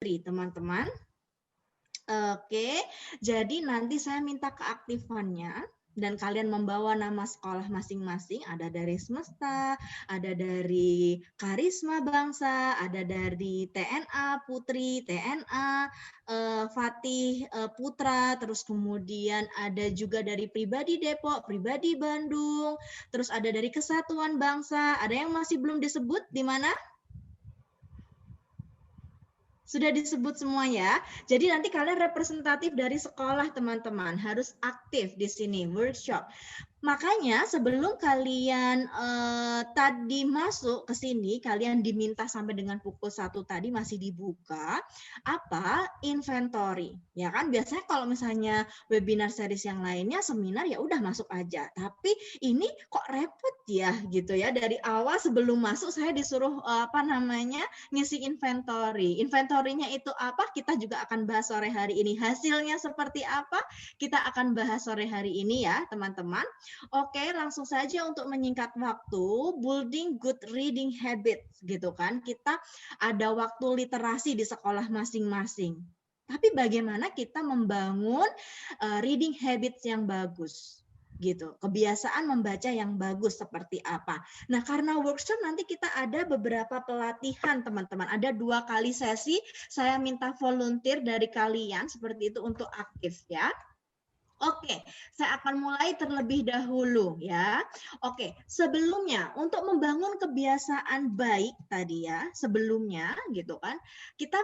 teman-teman. Oke, jadi nanti saya minta keaktifannya dan kalian membawa nama sekolah masing-masing, ada dari Semesta, ada dari Karisma Bangsa, ada dari TNA Putri, TNA Fatih Putra, terus kemudian ada juga dari Pribadi Depok, Pribadi Bandung, terus ada dari Kesatuan Bangsa. Ada yang masih belum disebut di mana? Sudah disebut semua ya. Jadi nanti kalian representatif dari sekolah teman-teman, harus aktif di sini workshop. Makanya sebelum kalian tadi masuk ke sini, kalian diminta sampai dengan pukul 1 tadi masih dibuka apa? Inventory. Ya kan biasanya kalau misalnya webinar series yang lainnya, seminar ya udah masuk aja. Tapi ini kok repot ya gitu ya. Dari awal sebelum masuk saya disuruh ngisi inventory. Inventory-nya itu apa? Kita juga akan bahas sore hari ini. Hasilnya seperti apa? Kita akan bahas sore hari ini ya, teman-teman. Oke, langsung saja untuk menyingkat waktu, building good reading habits gitu kan. Kita ada waktu literasi di sekolah masing-masing. Tapi bagaimana kita membangun reading habits yang bagus? Gitu, kebiasaan membaca yang bagus seperti apa. Nah, karena workshop nanti kita ada beberapa pelatihan, teman-teman. Ada 2 kali sesi, saya minta volunteer dari kalian seperti itu untuk aktif ya. Oke, saya akan mulai terlebih dahulu ya. Oke, sebelumnya untuk membangun kebiasaan baik tadi ya, sebelumnya gitu kan, kita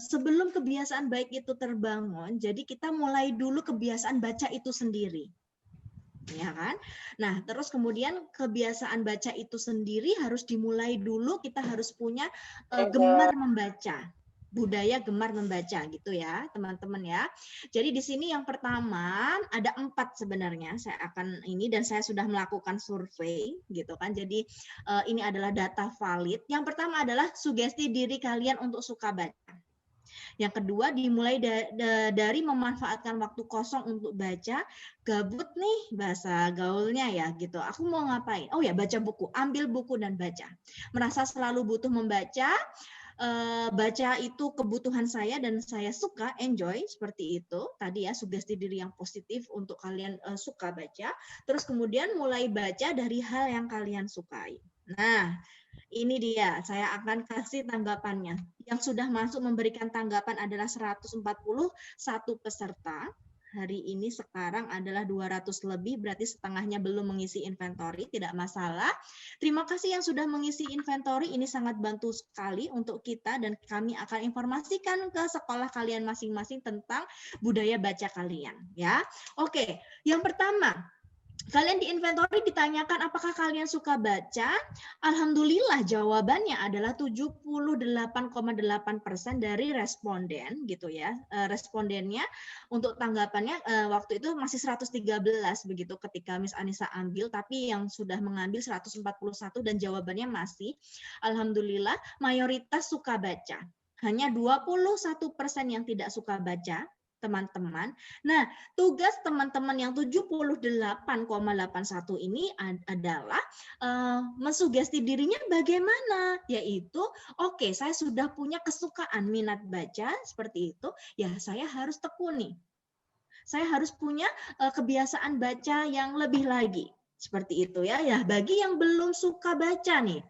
sebelum kebiasaan baik itu terbangun, jadi kita mulai dulu kebiasaan baca itu sendiri. Ya kan? Nah, terus kemudian kebiasaan baca itu sendiri harus dimulai dulu, kita harus punya gemar membaca. Budaya gemar membaca gitu ya, teman-teman ya. Jadi di sini yang pertama ada 4 sebenarnya. Saya akan ini dan saya sudah melakukan survei gitu kan. Jadi ini adalah data valid. Yang pertama adalah sugesti diri kalian untuk suka baca. Yang kedua dimulai dari memanfaatkan waktu kosong untuk baca. Gabut nih bahasa gaulnya ya gitu. Aku mau ngapain? Oh ya, baca buku. Ambil buku dan baca. Merasa selalu butuh membaca. Baca itu kebutuhan saya dan saya suka, enjoy seperti itu tadi ya, sugesti diri yang positif untuk kalian suka baca. Terus kemudian mulai baca dari hal yang kalian sukai. Nah, ini dia, saya akan kasih tanggapannya. Yang sudah masuk memberikan tanggapan adalah 141 peserta. Hari ini sekarang adalah 200 lebih, berarti setengahnya belum mengisi inventory, tidak masalah. Terima kasih yang sudah mengisi inventory, ini sangat bantu sekali untuk kita dan kami akan informasikan ke sekolah kalian masing-masing tentang budaya baca kalian. Ya, oke. Yang pertama, kalian di inventory ditanyakan apakah kalian suka baca? Alhamdulillah jawabannya adalah 78,8% dari responden gitu ya. Respondennya untuk tanggapannya waktu itu masih 113 begitu ketika Miss Anissa ambil, tapi yang sudah mengambil 141 dan jawabannya masih alhamdulillah mayoritas suka baca. Hanya 21% yang tidak suka baca, teman-teman. Nah, tugas teman-teman yang 78,81 ini adalah mensugesti dirinya bagaimana, yaitu oke, saya sudah punya kesukaan minat baca seperti itu, ya saya harus tekuni. Saya harus punya kebiasaan baca yang lebih lagi. Seperti itu ya. Ya, bagi yang belum suka baca nih,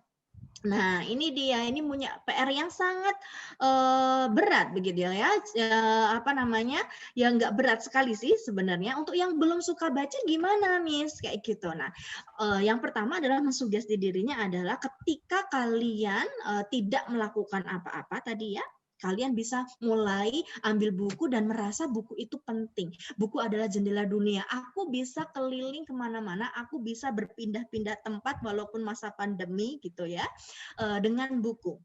nah, ini dia, ini punya PR yang sangat berat begitu ya. Ya nggak berat sekali sih sebenarnya. Untuk yang belum suka baca gimana, Miss? Kayak gitu. Nah, yang pertama adalah mensugesti dirinya adalah ketika kalian tidak melakukan apa-apa tadi ya, kalian bisa mulai ambil buku dan merasa buku itu penting. Buku adalah jendela dunia. Aku bisa keliling kemana-mana, aku bisa berpindah-pindah tempat walaupun masa pandemi gitu ya, dengan buku.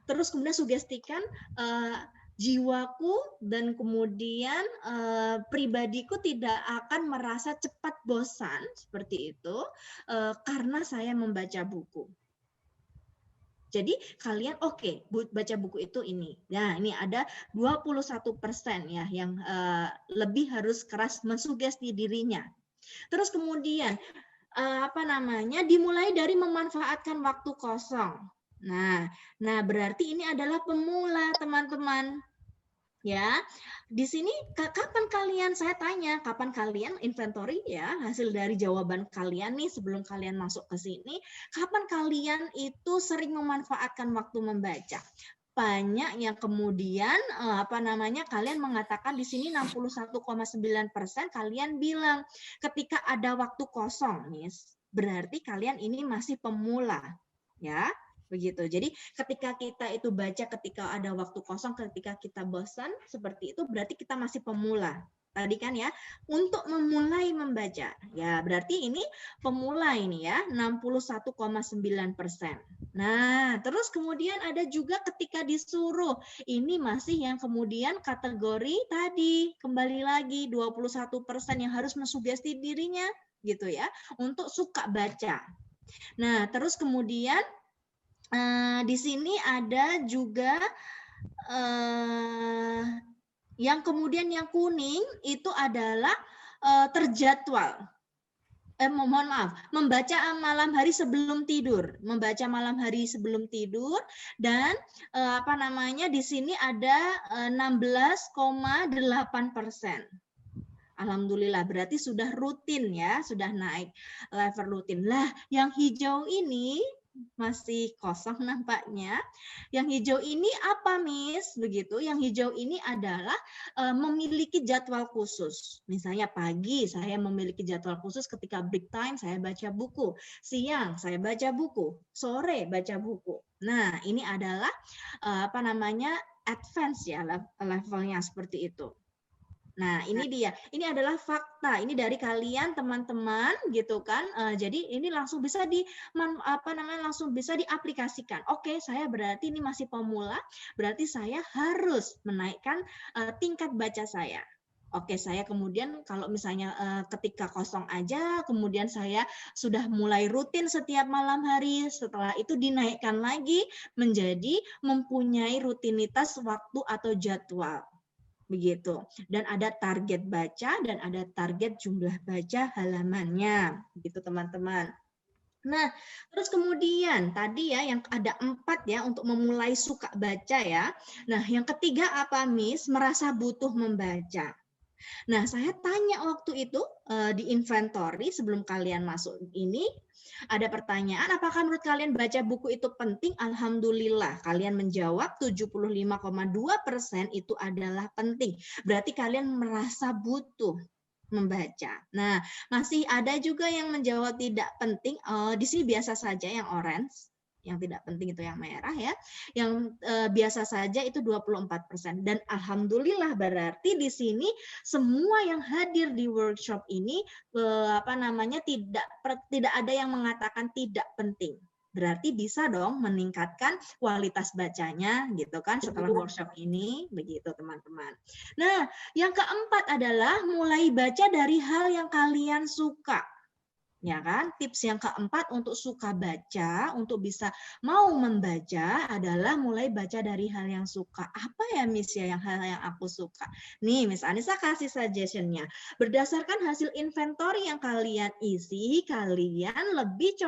Terus kemudian sugestikan jiwaku dan kemudian pribadiku tidak akan merasa cepat bosan seperti itu karena saya membaca buku. Jadi kalian oke, baca buku itu ini. Nah, ini ada 21% ya yang lebih harus keras mensugesti dirinya. Terus kemudian dimulai dari memanfaatkan waktu kosong. Nah, berarti ini adalah pemula, teman-teman. Ya, di sini kapan kalian, saya tanya, kapan kalian inventory ya, hasil dari jawaban kalian nih sebelum kalian masuk ke sini, kapan kalian itu sering memanfaatkan waktu membaca? Banyak yang kemudian kalian mengatakan di sini 61,9% kalian bilang ketika ada waktu kosong, Miss. Berarti kalian ini masih pemula, ya. Begitu. Jadi ketika kita itu baca ketika ada waktu kosong, ketika kita bosan, seperti itu berarti kita masih pemula. Tadi kan ya, untuk memulai membaca. Ya, berarti ini pemula ini ya, 61,9%. Nah, terus kemudian ada juga ketika disuruh. Ini masih yang kemudian kategori tadi, kembali lagi 21% yang harus mensugesti dirinya gitu ya, untuk suka baca. Nah, terus kemudian di sini ada juga yang kemudian yang kuning itu adalah terjadwal. Mohon maaf, membaca malam hari sebelum tidur, dan di sini ada 16,8%. Alhamdulillah, berarti sudah rutin ya, sudah naik level rutin. Lah, yang hijau ini masih kosong nampaknya. Yang hijau ini apa, Miss? Begitu. Yang hijau ini adalah memiliki jadwal khusus. Misalnya pagi saya memiliki jadwal khusus ketika break time saya baca buku. Siang saya baca buku. Sore baca buku. Nah, ini adalah advance ya levelnya seperti itu. Nah, ini dia. Ini adalah fakta. Ini dari kalian teman-teman gitu kan. Jadi ini langsung bisa langsung bisa diaplikasikan. Oke, saya berarti ini masih pemula, berarti saya harus menaikkan tingkat baca saya. Oke, saya kemudian kalau misalnya ketika kosong aja, kemudian saya sudah mulai rutin setiap malam hari, setelah itu dinaikkan lagi menjadi mempunyai rutinitas waktu atau jadwal. Begitu. Dan ada target baca dan ada target jumlah baca halamannya. Begitu teman-teman. Nah, terus kemudian tadi ya yang ada 4 ya untuk memulai suka baca ya. Nah, yang ketiga apa, Miss? Merasa butuh membaca. Nah, saya tanya waktu itu di inventory sebelum kalian masuk ini, ada pertanyaan, apakah menurut kalian baca buku itu penting? Alhamdulillah, kalian menjawab 75,2% itu adalah penting. Berarti kalian merasa butuh membaca. Nah, masih ada juga yang menjawab tidak penting. Di sini biasa saja yang orange. Yang tidak penting itu yang merah ya. Yang biasa saja itu 24%. Dan alhamdulillah berarti di sini semua yang hadir di workshop ini tidak ada yang mengatakan tidak penting. Berarti bisa dong meningkatkan kualitas bacanya gitu kan setelah workshop ini, begitu teman-teman. Nah, yang keempat adalah mulai baca dari hal yang kalian suka. Ya kan? Tips yang keempat untuk suka baca, untuk bisa mau membaca adalah mulai baca dari hal yang suka. Apa ya, Miss ya, yang hal yang aku suka? Nih, Miss Anissa kasih suggestion-nya. Berdasarkan hasil inventory yang kalian isi, kalian lebih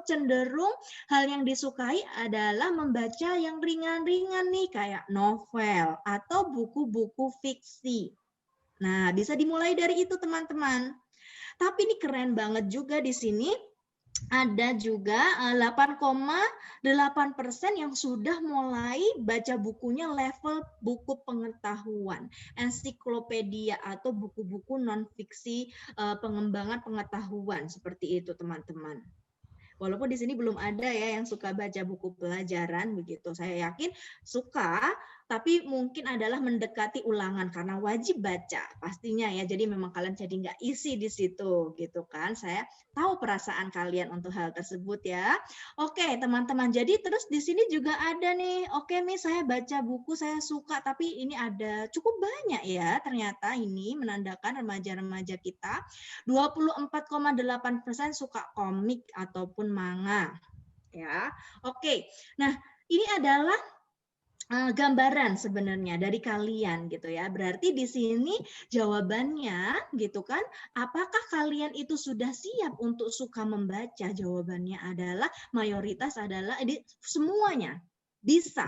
cenderung hal yang disukai adalah membaca yang ringan-ringan nih, kayak novel atau buku-buku fiksi. Nah, bisa dimulai dari itu, teman-teman. Tapi ini keren banget juga di sini ada juga 8,8% yang sudah mulai baca bukunya level buku pengetahuan, ensiklopedia atau buku-buku non-fiksi pengembangan pengetahuan seperti itu teman-teman. Walaupun di sini belum ada ya yang suka baca buku pelajaran begitu. Saya yakin suka, tapi mungkin adalah mendekati ulangan karena wajib baca pastinya ya. Jadi memang kalian jadi nggak isi di situ gitu kan. Saya tahu perasaan kalian untuk hal tersebut ya. Oke teman-teman. Jadi terus di sini juga ada nih. Oke nih saya baca buku saya suka, tapi ini ada cukup banyak ya ternyata ini menandakan remaja-remaja kita 24,8% suka komik ataupun manga ya. Oke. Nah, ini adalah gambaran sebenarnya dari kalian gitu ya. Berarti di sini jawabannya gitu kan, apakah kalian itu sudah siap untuk suka membaca? Jawabannya adalah mayoritas adalah semuanya bisa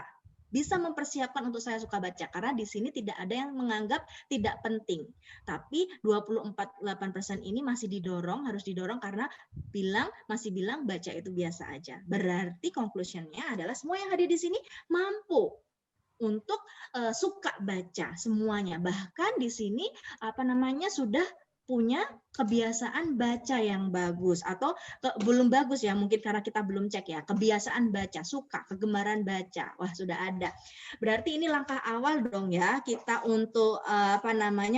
mempersiapkan untuk saya suka baca, karena di sini tidak ada yang menganggap tidak penting. Tapi 24,8% ini masih harus didorong karena masih bilang baca itu biasa aja. Berarti conclusion-nya adalah semua yang hadir di sini mampu untuk suka baca semuanya. Bahkan di sini sudah punya kebiasaan baca yang bagus, atau belum bagus ya, mungkin karena kita belum cek ya, kebiasaan baca, suka, kegemaran baca. Wah, sudah ada. Berarti ini langkah awal dong ya kita untuk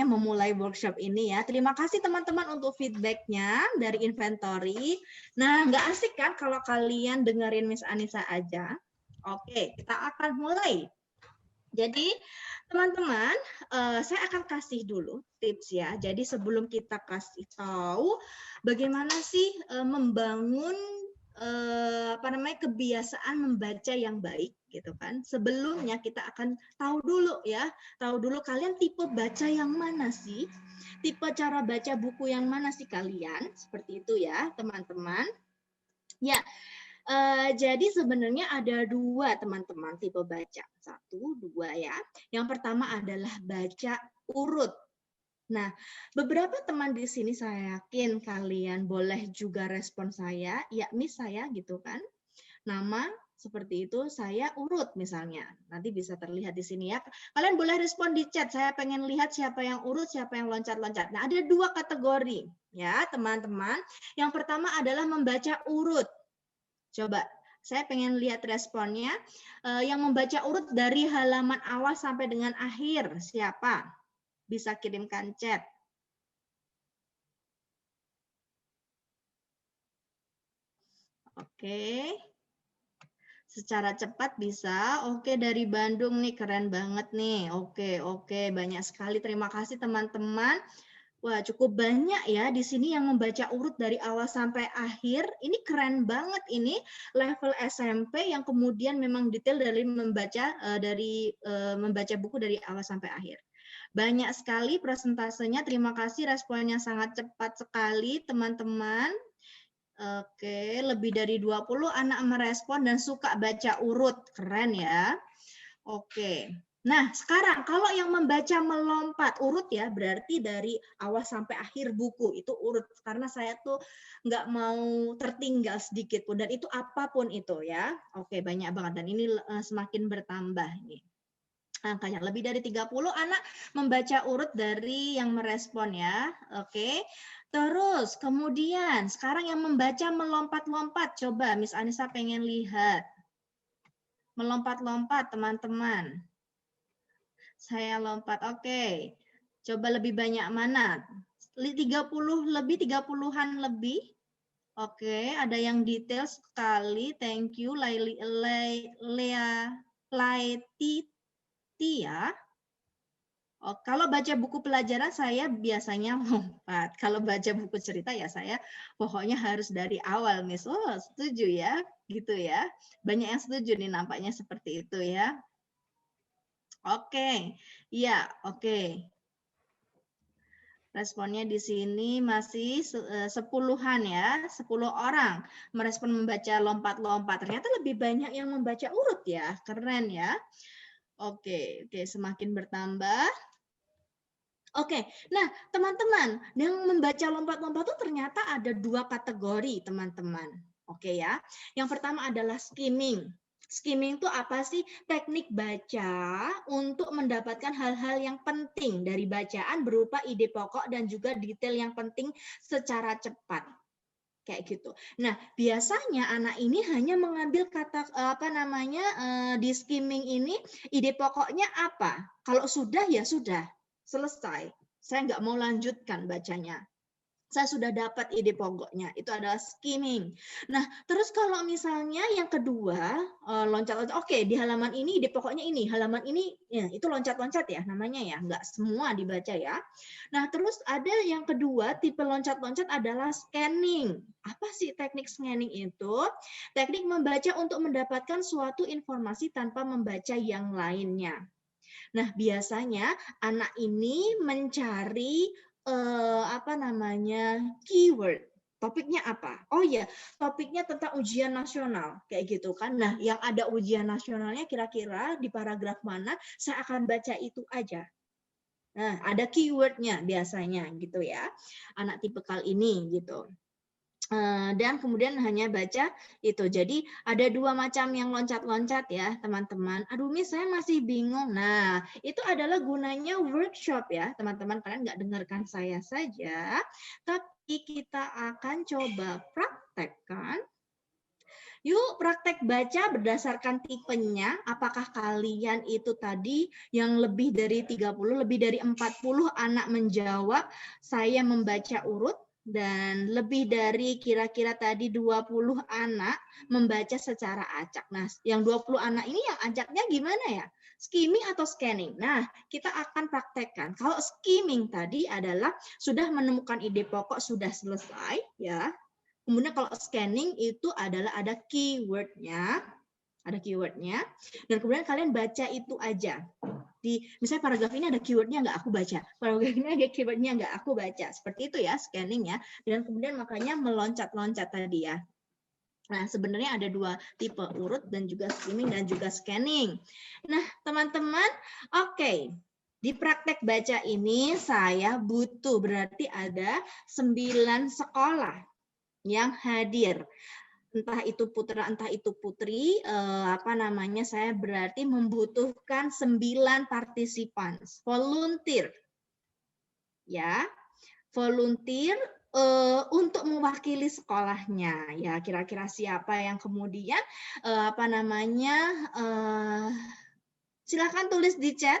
memulai workshop ini ya. Terima kasih teman-teman untuk feedbacknya dari inventory. Nah, nggak asik kan kalau kalian dengerin Miss Anissa aja. Oke, kita akan mulai. Jadi teman-teman, saya akan kasih dulu tips ya. Jadi sebelum kita kasih tahu bagaimana sih membangun kebiasaan membaca yang baik gitu kan. Sebelumnya kita akan tahu dulu kalian tipe baca yang mana sih? Tipe cara baca buku yang mana sih kalian? Seperti itu ya, teman-teman. Ya. Jadi sebenarnya ada dua teman-teman tipe baca. 1, 2 ya. Yang pertama adalah baca urut. Nah, beberapa teman di sini saya yakin kalian boleh juga respon saya, ya Miss saya gitu kan. Nama seperti itu saya urut misalnya. Nanti bisa terlihat di sini ya. Kalian boleh respon di chat. Saya pengen lihat siapa yang urut, siapa yang loncat-loncat. Nah, ada dua kategori ya, teman-teman. Yang pertama adalah membaca urut. Coba, saya pengen lihat responnya. Yang membaca urut dari halaman awal sampai dengan akhir, siapa? Bisa kirimkan chat. Oke. Secara cepat bisa. Oke, dari Bandung nih, keren banget nih. Oke, banyak sekali. Terima kasih teman-teman. Wah, cukup banyak ya di sini yang membaca urut dari awal sampai akhir. Ini keren banget ini, level SMP yang kemudian memang detail dari membaca buku dari awal sampai akhir. Banyak sekali presentasenya. Terima kasih, responnya sangat cepat sekali teman-teman. Oke, lebih dari 20 anak merespon dan suka baca urut. Keren ya. Oke. Nah, sekarang kalau yang membaca melompat urut ya, berarti dari awal sampai akhir buku itu urut. Karena saya tuh nggak mau tertinggal sedikit pun, dan itu apapun itu ya. Oke, banyak banget, dan ini semakin bertambah nih. Angkanya lebih dari 30 anak membaca urut dari yang merespon ya. Oke. Terus kemudian sekarang yang membaca melompat-lompat, coba Miss Anissa pengen lihat. Melompat-lompat teman-teman. Saya lompat, oke. Coba lebih banyak mana? 30 lebih, 30-an lebih. Oke, ada yang detail sekali. Thank you, Tia. Oh, kalau baca buku pelajaran saya biasanya lompat. Kalau baca buku cerita ya saya pokoknya harus dari awal, Miss. Oh, setuju ya, gitu ya. Banyak yang setuju nih nampaknya seperti itu ya. Oke, iya, oke. Responnya di sini masih 10-an ya, 10 orang merespon membaca lompat-lompat. Ternyata lebih banyak yang membaca urut ya, keren ya. Oke, semakin bertambah. Oke, nah teman-teman, yang membaca lompat-lompat itu ternyata ada dua kategori teman-teman. Oke ya, yang pertama adalah skimming. Skimming itu apa sih? Teknik baca untuk mendapatkan hal-hal yang penting dari bacaan berupa ide pokok dan juga detail yang penting secara cepat. Kayak gitu. Nah, biasanya anak ini hanya mengambil kata di skimming ini ide pokoknya apa? Kalau sudah ya sudah, selesai. Saya nggak mau lanjutkan bacanya. Saya sudah dapat ide pokoknya, itu adalah skimming. Nah, terus kalau misalnya yang kedua, loncat-loncat, oke, di halaman ini ide pokoknya ini, halaman ini, ya, itu loncat-loncat ya namanya ya, nggak semua dibaca ya. Nah, terus ada yang kedua, tipe loncat-loncat adalah scanning. Apa sih teknik scanning itu? Teknik membaca untuk mendapatkan suatu informasi tanpa membaca yang lainnya. Nah, biasanya anak ini mencari keyword. Topiknya apa? Oh ya, topiknya tentang ujian nasional kayak gitu kan. Nah, yang ada ujian nasionalnya kira-kira di paragraf mana? Saya akan baca itu aja. Nah, ada keywordnya biasanya gitu ya. Anak tipikal ini gitu. Dan kemudian hanya baca itu. Jadi ada dua macam yang loncat-loncat ya teman-teman. Aduh Miss, saya masih bingung. Nah, itu adalah gunanya workshop ya teman-teman. Kalian nggak dengarkan saya saja, tapi kita akan coba praktekkan. Yuk praktek baca berdasarkan tipenya. Apakah kalian itu tadi yang lebih dari 30, lebih dari 40 anak menjawab, saya membaca urut. Dan lebih dari kira-kira tadi 20 anak membaca secara acak. Nah, yang 20 anak ini yang acaknya gimana ya? Skimming atau scanning? Nah, kita akan praktekkan. Kalau skimming tadi adalah sudah menemukan ide pokok, sudah selesai ya. Kemudian kalau scanning itu adalah ada keywordnya, dan kemudian kalian baca itu aja. Di misalnya paragraf ini ada keywordnya nggak aku baca, paragraf ini ada keywordnya nggak aku baca, seperti itu ya scanning ya. Dan kemudian makanya meloncat-loncat tadi ya. Nah, sebenarnya ada dua tipe, urut dan juga skimming dan juga scanning. Nah, teman-teman, oke. Di praktek baca ini saya butuh berarti ada 9 sekolah yang hadir, entah itu putra entah itu putri, saya berarti membutuhkan 9 partisipan volunteer ya, volunteer untuk mewakili sekolahnya ya. Kira-kira siapa yang kemudian silakan tulis di chat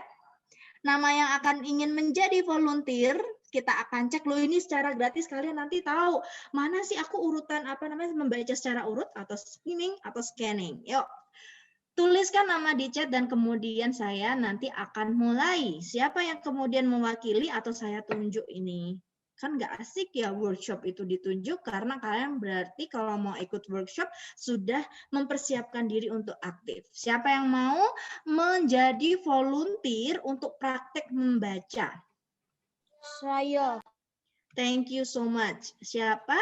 nama yang akan ingin menjadi volunteer. Kita akan cek loh ini secara gratis, kalian nanti tahu mana sih aku urutan membaca secara urut atau skimming atau scanning. Yuk tuliskan nama di chat dan kemudian saya nanti akan mulai. Siapa yang kemudian mewakili atau saya tunjuk ini. Kan nggak asik ya workshop itu ditunjuk, karena kalian berarti kalau mau ikut workshop sudah mempersiapkan diri untuk aktif. Siapa yang mau menjadi volunteer untuk praktek membaca? Saya. Thank you so much. Siapa?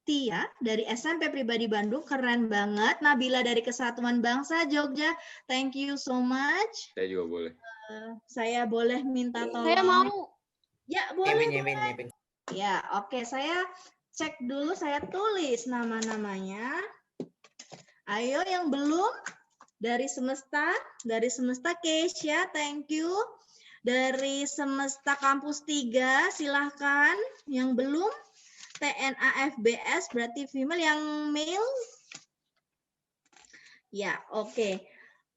Tia dari SMP Pribadi Bandung, keren banget. Nabila dari Kesatuan Bangsa Jogja, thank you so much. Saya juga boleh. Saya boleh minta tolong? Saya mau. Ya boleh. Ya oke, saya cek dulu, saya tulis nama-namanya. Ayo yang belum, dari Semesta Keisha, thank you. Dari Semesta Kampus 3, silahkan. Yang belum, TNA FBS, berarti female, yang male. Ya, oke.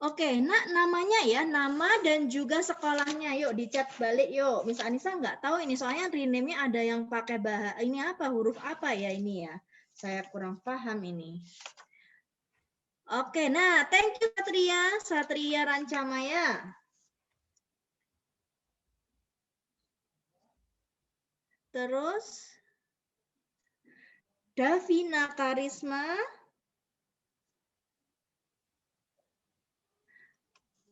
Oke, nak namanya ya, nama dan juga sekolahnya. Yuk dicat balik yuk. Miss Anissa nggak tahu ini, soalnya rename-nya ada yang pakai ini apa, huruf apa ya ini ya. Saya kurang paham ini. Oke, nah thank you Satria Rancamaya. Terus Davina Karisma.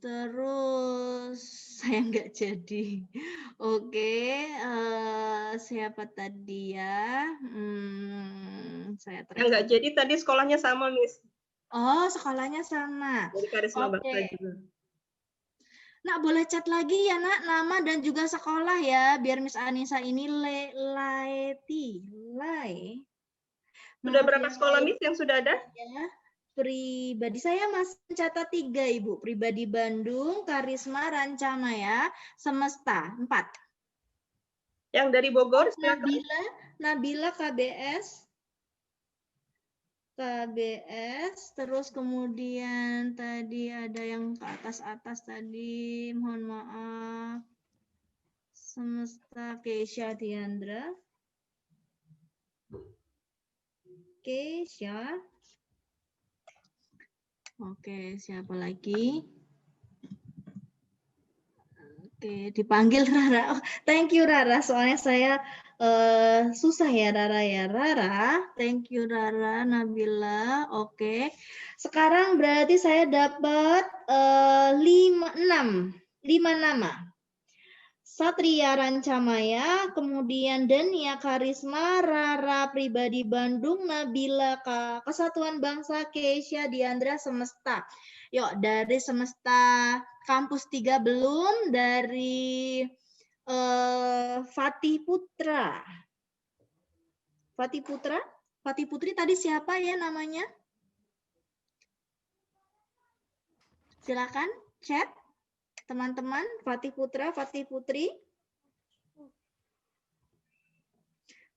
Terus saya nggak jadi. Oke, siapa tadi ya? Saya nggak jadi tadi sekolahnya sama, Miss. Oh, sekolahnya sama. Dari Karisma Bangsa juga. Nak boleh chat lagi ya nak, nama dan juga sekolah ya, biar Miss Anissa ini Sudah berapa sekolah Miss yang sudah ada? Ya. Pribadi saya masih mencatat 3 Ibu. Pribadi Bandung, Karisma, Rancamaya, Semesta 4. Yang dari Bogor? Nabila KBS, terus kemudian tadi ada yang ke atas tadi, mohon maaf. Semesta Keisha Diandra. Keisha. Oke, siapa lagi? Oke, dipanggil Rara. Oh, thank you Rara. Soalnya saya susah ya Rara ya. Rara, thank you Rara, Nabila. Oke. Sekarang berarti saya dapat 5 nama. Satria Rancamaya, kemudian Dania Karisma, Rara Pribadi Bandung, Nabila Kesatuan Bangsa, Keisha Diandra Semesta. Yuk, dari Semesta Kampus 3 belum, dari Fatih Putra. Fatih Putra? Fatih Putri tadi siapa ya namanya? Silakan chat. Teman-teman, Fatih Putra, Fatih Putri.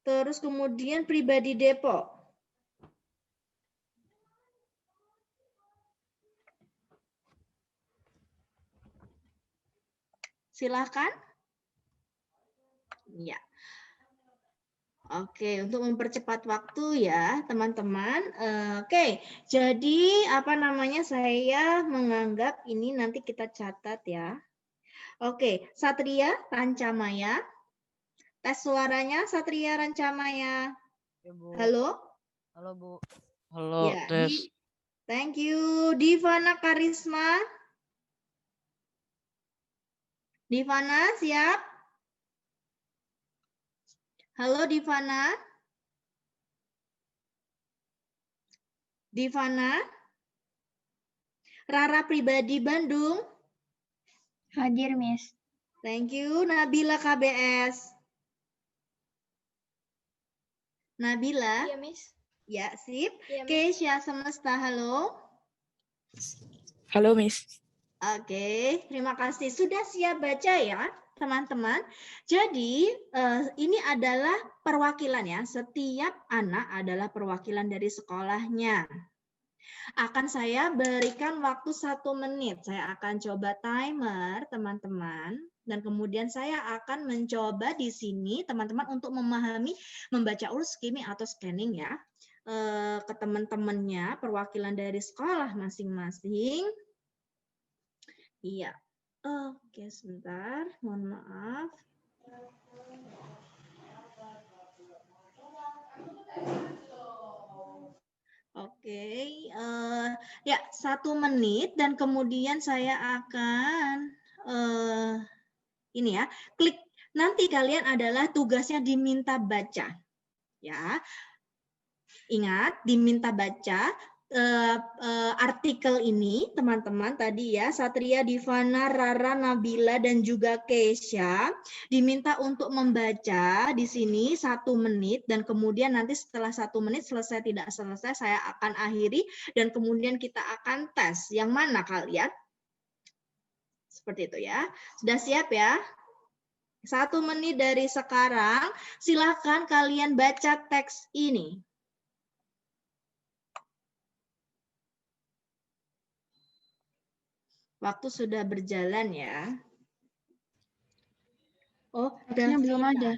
Terus kemudian Pribadi Depok. Silakan. Ya. Oke, untuk mempercepat waktu ya, teman-teman. Oke, jadi apa namanya, saya menganggap ini nanti kita catat ya. Oke, Satria Rancamaya. Tes suaranya Satria Rancamaya. Ya, Bu. Halo? Halo, Bu. Halo, Ya, tes. thank you. Divana Karisma. Divana, siap? Halo, Divana. Divana. Rara Pribadi Bandung. Hadir, Miss. Thank you. Nabila KBS. Nabila. Iya, Miss. Ya, sip. Iya, Miss. Keisha Semesta, halo. Halo, Miss. Oke, terima kasih. Sudah siap baca ya, teman-teman. Jadi, ini adalah perwakilan ya. Setiap anak adalah perwakilan dari sekolahnya. Akan saya berikan waktu 1 menit. Saya akan coba timer, teman-teman. Dan kemudian saya akan mencoba di sini, teman-teman, untuk memahami, membaca urus skimming atau scanning ya. Ke teman-temannya, perwakilan dari sekolah masing-masing. Iya. Oke, sebentar. Mohon maaf. Oke, ya 1 menit dan kemudian saya akan ini ya, klik nanti kalian adalah tugasnya diminta baca, ya. Ingat diminta baca artikel ini teman-teman tadi ya, Satria, Divana, Rara, Nabila dan juga Keisha diminta untuk membaca di sini 1 menit dan kemudian nanti setelah 1 menit selesai tidak selesai saya akan akhiri dan kemudian kita akan tes yang mana kalian seperti itu ya. Sudah siap ya? 1 menit dari sekarang silahkan kalian baca teks ini. Waktu sudah berjalan ya. Oh, Teksnya belum ada.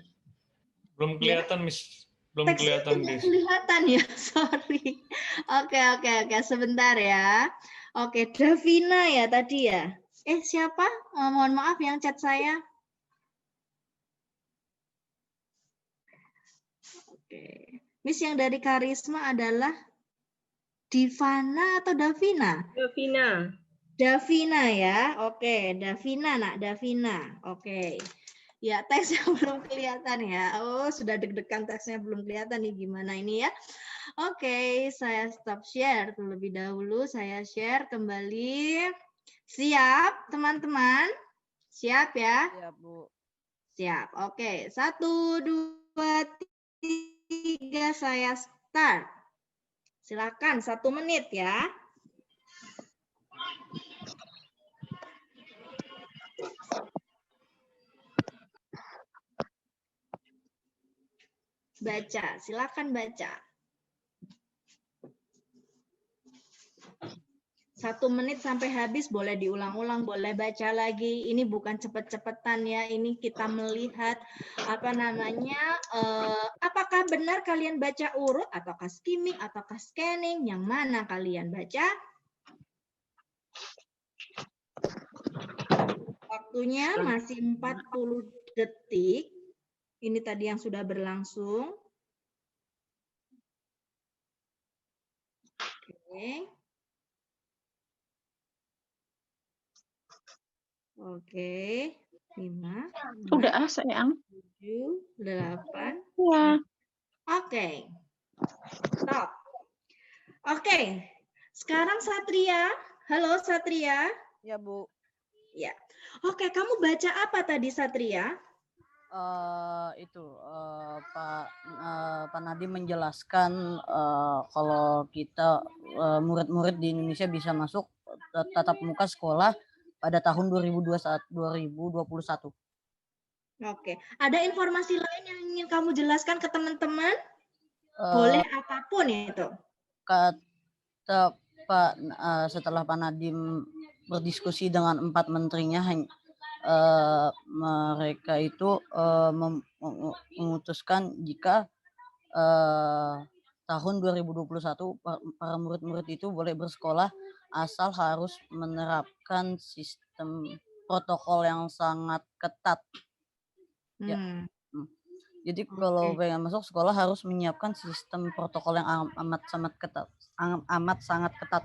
Belum kelihatan, Miss. Belum Teksnya kelihatan, tidak Miss. kelihatan ya, sorry. Oke, sebentar ya. Oke, Davina ya tadi ya. Siapa? Mohon maaf yang chat saya. Oke. Miss yang dari Karisma adalah Divana atau Davina? Davina. Davina ya, oke, Davina nak, Davina, oke. Ya, teksnya belum kelihatan ya. Oh, sudah deg-degan teksnya belum kelihatan nih gimana ini ya. Oke, saya stop share terlebih dahulu. Saya share kembali. Siap, teman-teman? Siap ya? Siap, Bu. Siap. Oke, 1, 2, 3, saya start. Silakan 1 menit ya. Baca, silakan baca. 1 1 menit sampai habis, boleh diulang-ulang, boleh baca lagi. Ini bukan cepet-cepetan ya, ini kita melihat apa namanya, apakah benar kalian baca urut ataukah skimming ataukah scanning, yang mana kalian baca? Waktunya masih 40 detik. Ini tadi yang sudah berlangsung. Oke. Oke. 5, Udah sayang. 7, 8. Ya. Oke. Stop. Oke. Sekarang Satria. Halo Satria. Ya, Bu. Ya. Oke, kamu baca apa tadi Satria? Pak Nadiem menjelaskan kalau kita murid-murid di Indonesia bisa masuk tatap muka sekolah pada tahun 2021. Oke. Ada informasi lain yang ingin kamu jelaskan ke teman-teman? Boleh apapun itu. Setelah Pak Nadiem berdiskusi dengan 4 menterinya, mereka itu memutuskan jika tahun 2021 para murid-murid itu boleh bersekolah asal harus menerapkan sistem protokol yang sangat ketat. Ya. Jadi kalau pengen masuk sekolah harus menyiapkan sistem protokol yang amat sangat ketat.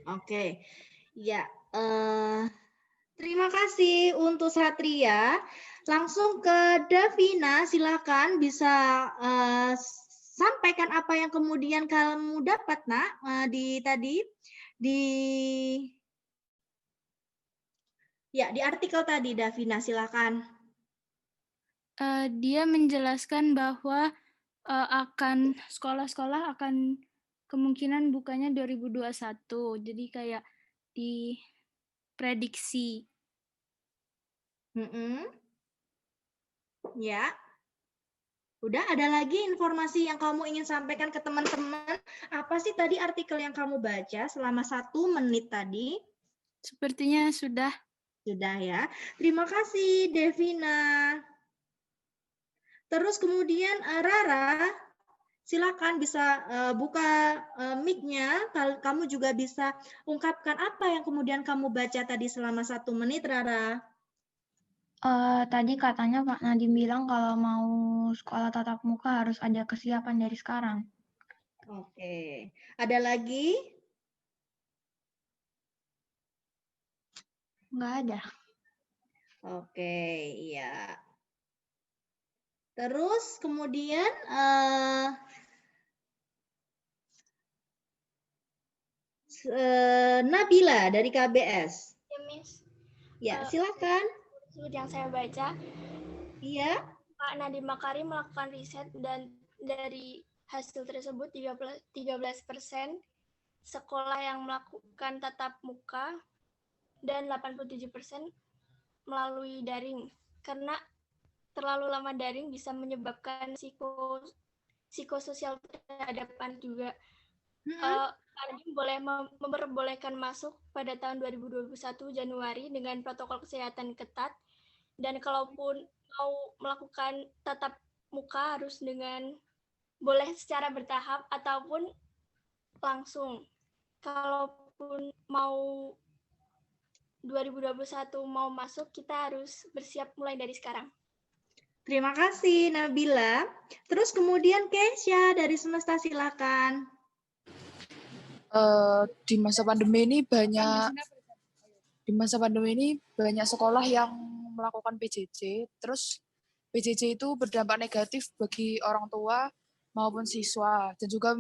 Oke. Ya, terima kasih untuk Satria. Langsung ke Davina, silakan bisa sampaikan apa yang kemudian kamu dapat, Nak, di artikel tadi, Davina, silakan. Dia menjelaskan bahwa akan sekolah-sekolah akan kemungkinan bukanya 2021. Jadi kayak diprediksi. Ya. Udah, ada lagi informasi yang kamu ingin sampaikan ke teman-teman? Apa sih tadi artikel yang kamu baca selama 1 menit tadi? Sepertinya sudah. Sudah ya. Terima kasih, Devina. Terus kemudian Rara, silakan bisa buka mic-nya. Kamu juga bisa ungkapkan apa yang kemudian kamu baca tadi selama 1 menit, Rara. Tadi katanya Pak Nadiem bilang kalau mau sekolah tatap muka harus ada kesiapan dari sekarang. Oke. Ada lagi? Nggak ada. Oke, iya. Terus kemudian Nabila dari KBS. Ya, Miss. Ya, silakan. Seperti yang saya baca, Iya. Pak Nadiem Makarim melakukan riset dan dari hasil tersebut 13% sekolah yang melakukan tatap muka dan 87% melalui daring. Karena terlalu lama daring bisa menyebabkan psikososial terhadap anak juga. Pak Nadiem boleh memperbolehkan masuk pada tahun 2021 Januari dengan protokol kesehatan ketat, dan kalaupun mau melakukan tatap muka harus dengan boleh secara bertahap ataupun langsung. Kalaupun mau 2021 mau masuk, kita harus bersiap mulai dari sekarang. Terima kasih Nabila. Terus kemudian Kesha dari Semesta, silakan. Di masa pandemi ini banyak sekolah yang melakukan PJJ. Terus PJJ itu berdampak negatif bagi orang tua maupun siswa dan juga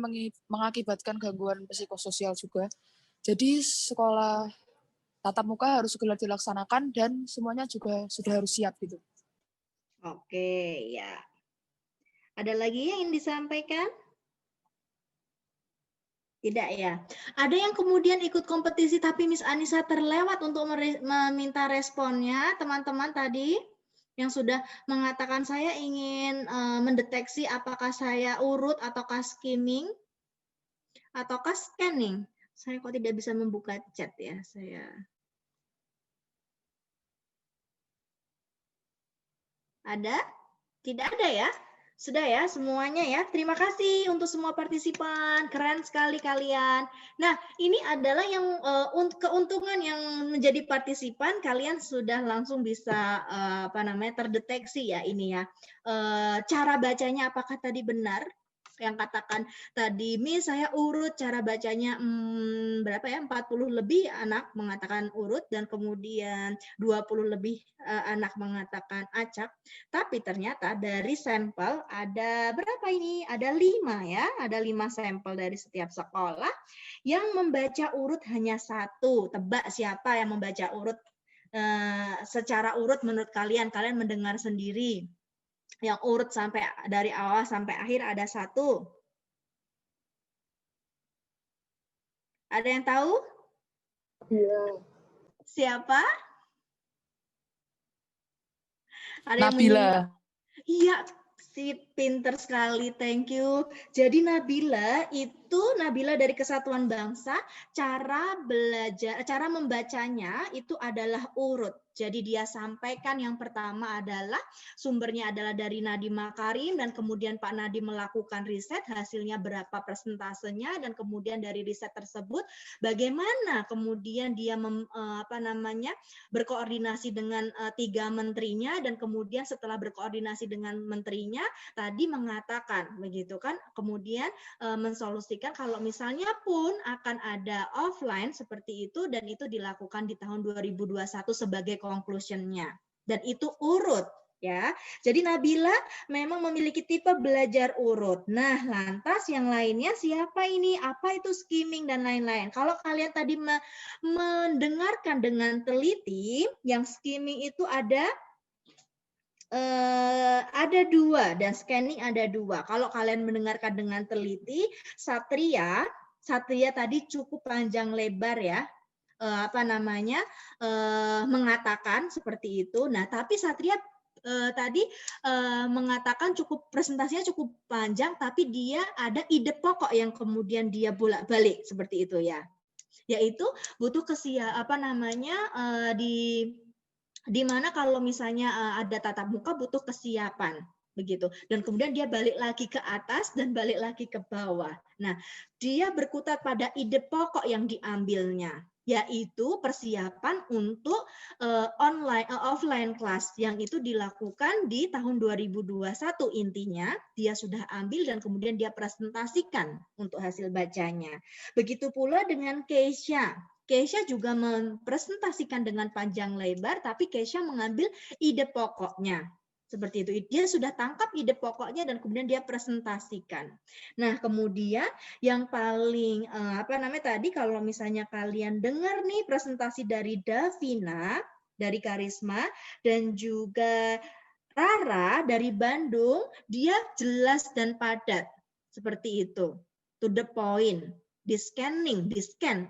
mengakibatkan gangguan psikososial juga. Jadi sekolah tatap muka harus segera dilaksanakan dan semuanya juga sudah harus siap gitu. Oke, ya. Ada lagi yang ingin disampaikan? Tidak ya. Ada yang kemudian ikut kompetisi tapi Miss Anissa terlewat untuk meminta responnya, teman-teman tadi yang sudah mengatakan saya ingin mendeteksi apakah saya urut ataukah skimming ataukah scanning. Saya kok tidak bisa membuka chat ya, saya. Ada? Tidak ada ya? Sudah ya semuanya ya. Terima kasih untuk semua partisipan. Keren sekali kalian. Nah, ini adalah yang keuntungan yang menjadi partisipan, kalian sudah langsung bisa terdeteksi ya ini ya. Cara bacanya apakah tadi benar? Yang katakan tadi, Miss saya urut, cara bacanya berapa ya, 40 lebih anak mengatakan urut, dan kemudian 20 lebih anak mengatakan acak. Tapi ternyata dari sampel ada berapa ini? Ada 5 ya, ada 5 sampel dari setiap sekolah yang membaca urut hanya 1. Tebak siapa yang membaca urut secara urut menurut kalian? Kalian mendengar sendiri. Yang urut sampai dari awal sampai akhir ada 1. Ada yang tahu? Iya. Siapa? Ada yang Nabila. Iya, si pinter sekali, thank you. Jadi Nabila dari Kesatuan Bangsa, cara membacanya itu adalah urut. Jadi dia sampaikan yang pertama adalah sumbernya adalah dari Nadiem Makarim, dan kemudian Pak Nadiem melakukan riset, hasilnya berapa persentasenya, dan kemudian dari riset tersebut bagaimana kemudian dia berkoordinasi dengan 3 menterinya, dan kemudian setelah berkoordinasi dengan menterinya tadi mengatakan begitu kan, kemudian mensolusikan kalau misalnya pun akan ada offline seperti itu, dan itu dilakukan di tahun 2021 sebagai conclusion-nya, dan itu urut ya. Jadi Nabila memang memiliki tipe belajar urut. Nah, lantas yang lainnya siapa ini? Apa itu skimming dan lain-lain? Kalau kalian tadi mendengarkan dengan teliti, yang skimming itu ada 2 dan scanning ada 2. Kalau kalian mendengarkan dengan teliti, Satria tadi cukup panjang lebar ya. Mengatakan seperti itu. Nah, tapi Satria tadi mengatakan presentasinya cukup panjang, tapi dia ada ide pokok yang kemudian dia bolak-balik seperti itu ya. Yaitu butuh di mana kalau misalnya ada tatap muka butuh kesiapan begitu, dan kemudian dia balik lagi ke atas dan balik lagi ke bawah. Nah, dia berkutat pada ide pokok yang diambilnya, yaitu persiapan untuk offline class yang itu dilakukan di tahun 2021. Intinya dia sudah ambil dan kemudian dia presentasikan untuk hasil bacanya. Begitu pula dengan Keisha. Keisha juga mempresentasikan dengan panjang lebar, tapi Keisha mengambil ide pokoknya. Seperti itu, dia sudah tangkap ide pokoknya dan kemudian dia presentasikan. Nah, kemudian yang paling tadi kalau misalnya kalian dengar nih presentasi dari Davina dari Karisma dan juga Rara dari Bandung, dia jelas dan padat seperti itu, to the point. Di scan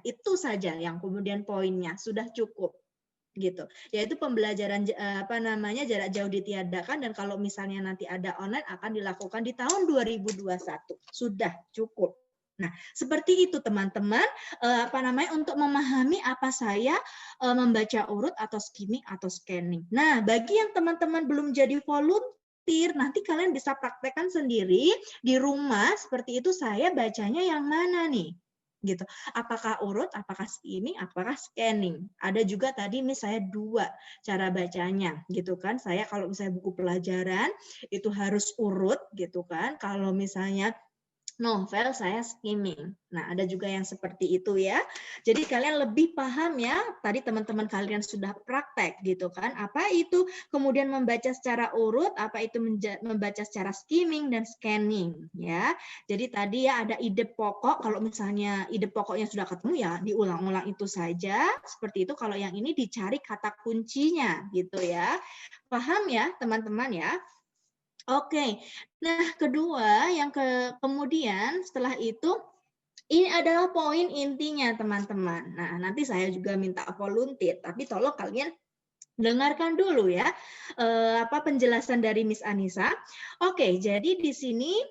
itu saja yang kemudian poinnya sudah cukup. Gitu, yaitu pembelajaran jarak jauh ditiadakan, dan kalau misalnya nanti ada online akan dilakukan di tahun 2021. Sudah cukup. Nah, seperti itu teman-teman, untuk memahami apa saya membaca urut atau skimming atau scanning. Nah, bagi yang teman-teman belum jadi volunteer, nanti kalian bisa praktekkan sendiri di rumah seperti itu, saya bacanya yang mana nih? Gitu. Apakah urut, apakah skimming, apakah scanning? Ada juga tadi misalnya 2 cara bacanya, gitu kan? Saya kalau misalnya buku pelajaran itu harus urut, gitu kan? Kalau misalnya novel saya skimming. Nah, ada juga yang seperti itu ya. Jadi kalian lebih paham ya. Tadi teman-teman kalian sudah praktek gitu kan. Apa itu kemudian membaca secara urut, apa itu membaca secara skimming dan scanning ya. Jadi tadi ya ada ide pokok. Kalau misalnya ide pokoknya sudah ketemu ya diulang-ulang itu saja. Seperti itu. Kalau yang ini dicari kata kuncinya gitu ya. Paham ya teman-teman ya. Oke, nah kedua kemudian setelah itu ini adalah poin intinya teman-teman. Nah nanti saya juga minta volunteer, tapi tolong kalian dengarkan dulu ya penjelasan dari Miss Anissa. Oke, jadi di sini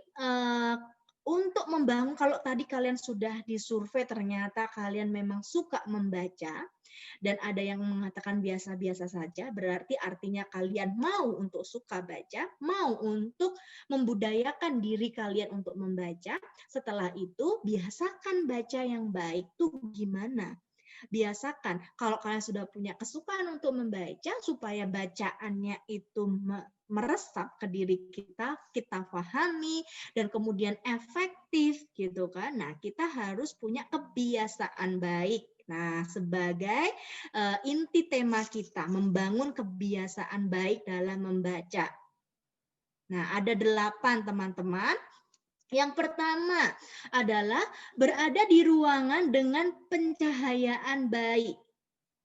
untuk membangun, kalau tadi kalian sudah disurvei ternyata kalian memang suka membaca, dan ada yang mengatakan biasa-biasa saja, berarti artinya kalian mau untuk suka baca, mau untuk membudayakan diri kalian untuk membaca. Setelah itu, biasakan baca yang baik tuh gimana? Biasakan, kalau kalian sudah punya kesukaan untuk membaca, supaya bacaannya itu meresap ke diri kita, kita pahami, dan kemudian efektif gitu kan. Nah, kita harus punya kebiasaan baik. Nah, sebagai inti tema kita, membangun kebiasaan baik dalam membaca. Nah, ada 8 teman-teman. Yang pertama adalah berada di ruangan dengan pencahayaan baik.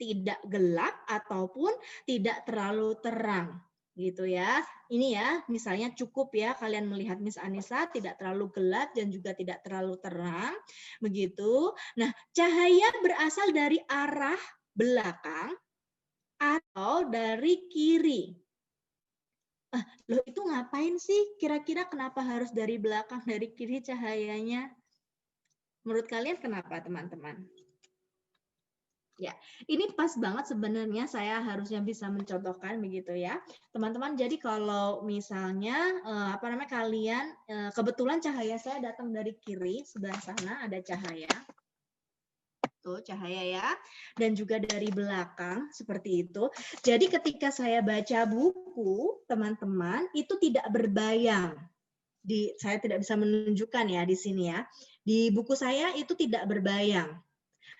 Tidak gelap ataupun tidak terlalu terang. Gitu ya. Ini ya, misalnya cukup ya kalian melihat Miss Anissa tidak terlalu gelap dan juga tidak terlalu terang. Begitu. Nah, cahaya berasal dari arah belakang atau dari kiri. Loh itu ngapain sih? Kira-kira kenapa harus dari belakang, dari kiri cahayanya? Menurut kalian kenapa, teman-teman? Ya, ini pas banget sebenarnya saya harusnya bisa mencontohkan begitu ya. Teman-teman, jadi kalau misalnya kalian kebetulan cahaya saya datang dari kiri, sebelah sana ada cahaya. Tuh, cahaya ya. Dan juga dari belakang seperti itu. Jadi ketika saya baca buku, teman-teman, itu tidak berbayang. Saya tidak bisa menunjukkan ya di sini ya. Di buku saya itu tidak berbayang.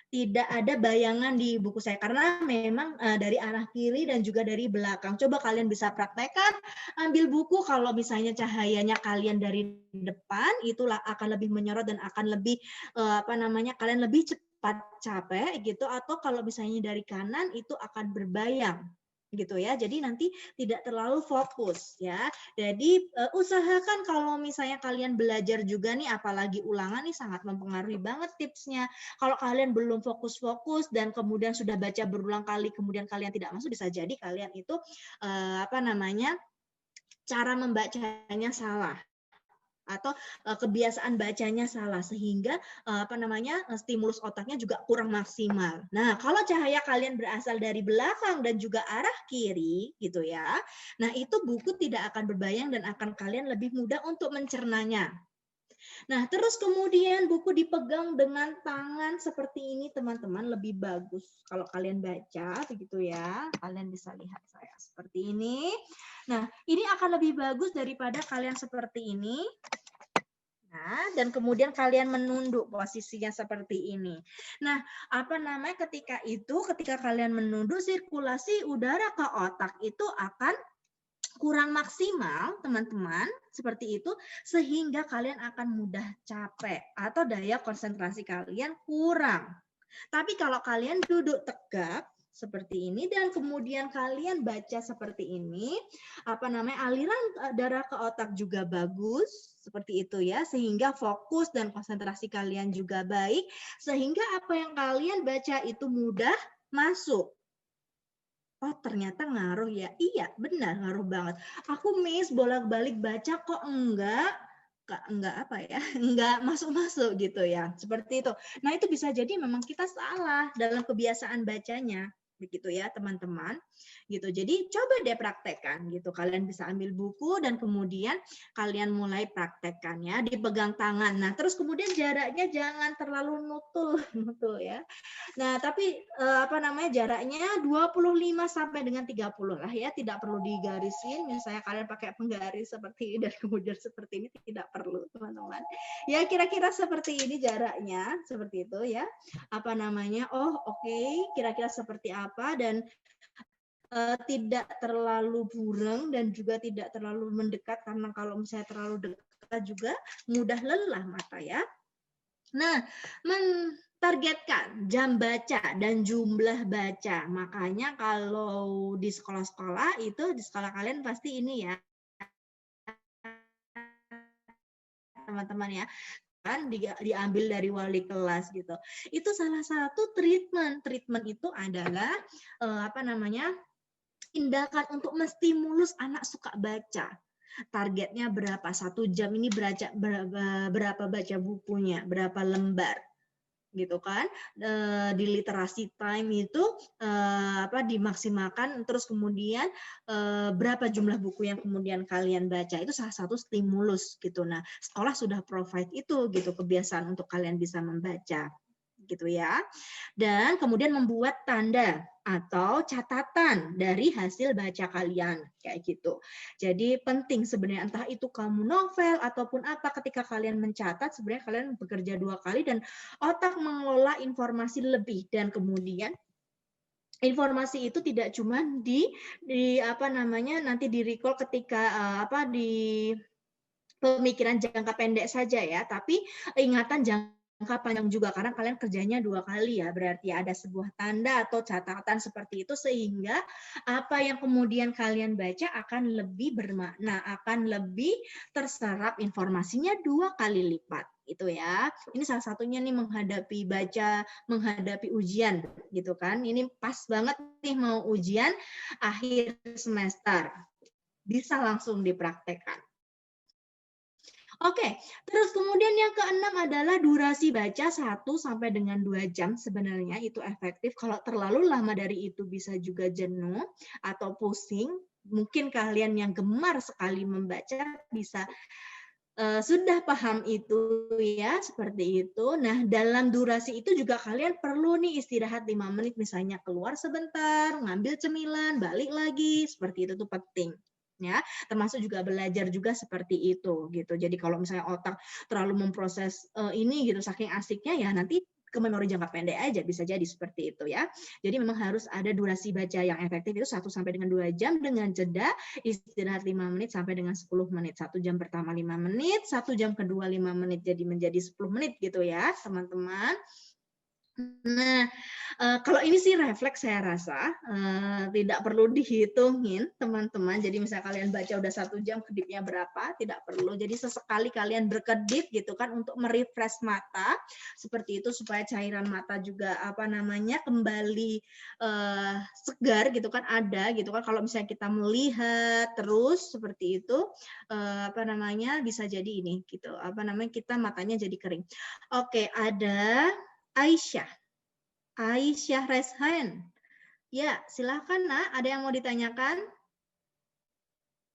Tidak ada bayangan di buku saya karena memang dari arah kiri dan juga dari belakang. Coba kalian bisa praktekkan, ambil buku kalau misalnya cahayanya kalian dari depan itulah akan lebih menyorot dan akan lebih kalian lebih cepat capek gitu, atau kalau misalnya dari kanan itu akan berbayang. Gitu ya, jadi nanti tidak terlalu fokus ya. Jadi usahakan kalau misalnya kalian belajar juga nih, apalagi ulangan nih sangat mempengaruhi banget tipsnya. Kalau kalian belum fokus-fokus dan kemudian sudah baca berulang kali kemudian kalian tidak masuk, bisa jadi kalian itu cara membacanya salah atau kebiasaan bacanya salah sehingga stimulus otaknya juga kurang maksimal. Nah, kalau cahaya kalian berasal dari belakang dan juga arah kiri gitu ya. Nah, itu buku tidak akan berbayang dan akan kalian lebih mudah untuk mencernanya. Nah, terus kemudian buku dipegang dengan tangan seperti ini, teman-teman, lebih bagus kalau kalian baca begitu ya. Kalian bisa lihat saya seperti ini. Nah, ini akan lebih bagus daripada kalian seperti ini. Nah, dan kemudian kalian menunduk posisinya seperti ini. Nah, ketika kalian menunduk, sirkulasi udara ke otak itu akan kurang maksimal, teman-teman, seperti itu, sehingga kalian akan mudah capek atau daya konsentrasi kalian kurang. Tapi kalau kalian duduk tegap seperti ini dan kemudian kalian baca seperti ini, aliran darah ke otak juga bagus, seperti itu ya, sehingga fokus dan konsentrasi kalian juga baik, sehingga apa yang kalian baca itu mudah masuk. Oh, ternyata ngaruh ya. Iya, benar, ngaruh banget. Aku Miss bolak-balik baca kok enggak masuk-masuk gitu ya. Seperti itu. Nah, itu bisa jadi memang kita salah dalam kebiasaan bacanya. Begitu ya, teman-teman. Gitu. Jadi coba deh praktekkan gitu. Kalian bisa ambil buku dan kemudian kalian mulai praktekkan ya, dipegang tangan. Nah, terus kemudian jaraknya jangan terlalu nutul ya. Nah, tapi jaraknya 25 sampai dengan 30 lah ya, tidak perlu digarisin. Misalnya kalian pakai penggaris seperti ini dan kemudian seperti ini, tidak perlu, teman-teman. Ya, kira-kira seperti ini jaraknya, seperti itu ya. Kira-kira seperti apa dan tidak terlalu bureng dan juga tidak terlalu mendekat, karena kalau misalnya terlalu dekat juga mudah lelah mata ya. Nah, targetkan jam baca dan jumlah baca. Makanya kalau di sekolah-sekolah itu, di sekolah kalian pasti ini ya, teman-teman ya, kan diambil dari wali kelas gitu. Itu salah satu treatment. Treatment itu adalah tindakan untuk menstimulus anak suka baca. Targetnya berapa? 1 jam ini berapa baca bukunya, berapa lembar, gitu kan? Di literasi time itu dimaksimalkan, terus kemudian berapa jumlah buku yang kemudian kalian baca, itu salah satu stimulus gitu. Nah, sekolah sudah provide itu gitu, kebiasaan untuk kalian bisa membaca gitu ya. Dan kemudian membuat tanda atau catatan dari hasil baca kalian kayak gitu. Jadi penting sebenarnya, entah itu kamu novel ataupun apa, ketika kalian mencatat sebenarnya kalian bekerja 2 kali dan otak mengelola informasi lebih, dan kemudian informasi itu tidak cuma di nanti di recall ketika di pemikiran jangka pendek saja ya, tapi ingatan jangka panjang juga, karena kalian kerjanya 2 kali ya, berarti ada sebuah tanda atau catatan seperti itu, sehingga apa yang kemudian kalian baca akan lebih bermakna, akan lebih terserap informasinya 2 kali lipat itu ya. Ini salah satunya nih menghadapi ujian gitu kan. Ini pas banget nih mau ujian akhir semester. Bisa langsung dipraktekkan. Oke, terus kemudian yang keenam adalah durasi baca 1 sampai dengan 2 jam sebenarnya itu efektif. Kalau terlalu lama dari itu bisa juga jenuh atau pusing. Mungkin kalian yang gemar sekali membaca bisa sudah paham itu ya, seperti itu. Nah, dalam durasi itu juga kalian perlu nih istirahat 5 menit, misalnya keluar sebentar, ngambil cemilan, balik lagi, seperti itu tuh penting. Ya, termasuk juga belajar juga seperti itu gitu. Jadi kalau misalnya otak terlalu memproses ini gitu saking asiknya, ya nanti ke memori jangka pendek aja, bisa jadi seperti itu ya. Jadi memang harus ada durasi baca yang efektif itu 1 sampai dengan 2 jam dengan jeda istirahat 5 menit sampai dengan 10 menit. 1 jam pertama 5 menit, 1 jam kedua 5 menit, jadi menjadi 10 menit gitu ya, teman-teman. Nah, kalau ini sih refleks saya rasa, tidak perlu dihitungin teman-teman. Jadi misalnya kalian baca udah 1 jam, kedipnya berapa, tidak perlu. Jadi sesekali kalian berkedip gitu kan untuk merefresh mata, seperti itu supaya cairan mata juga kembali segar gitu kan, ada gitu kan. Kalau misalnya kita melihat terus seperti itu, bisa jadi ini gitu, kita matanya jadi kering. Oke, ada Aisyah raise hand. Ya, silahkan nak. Ada yang mau ditanyakan?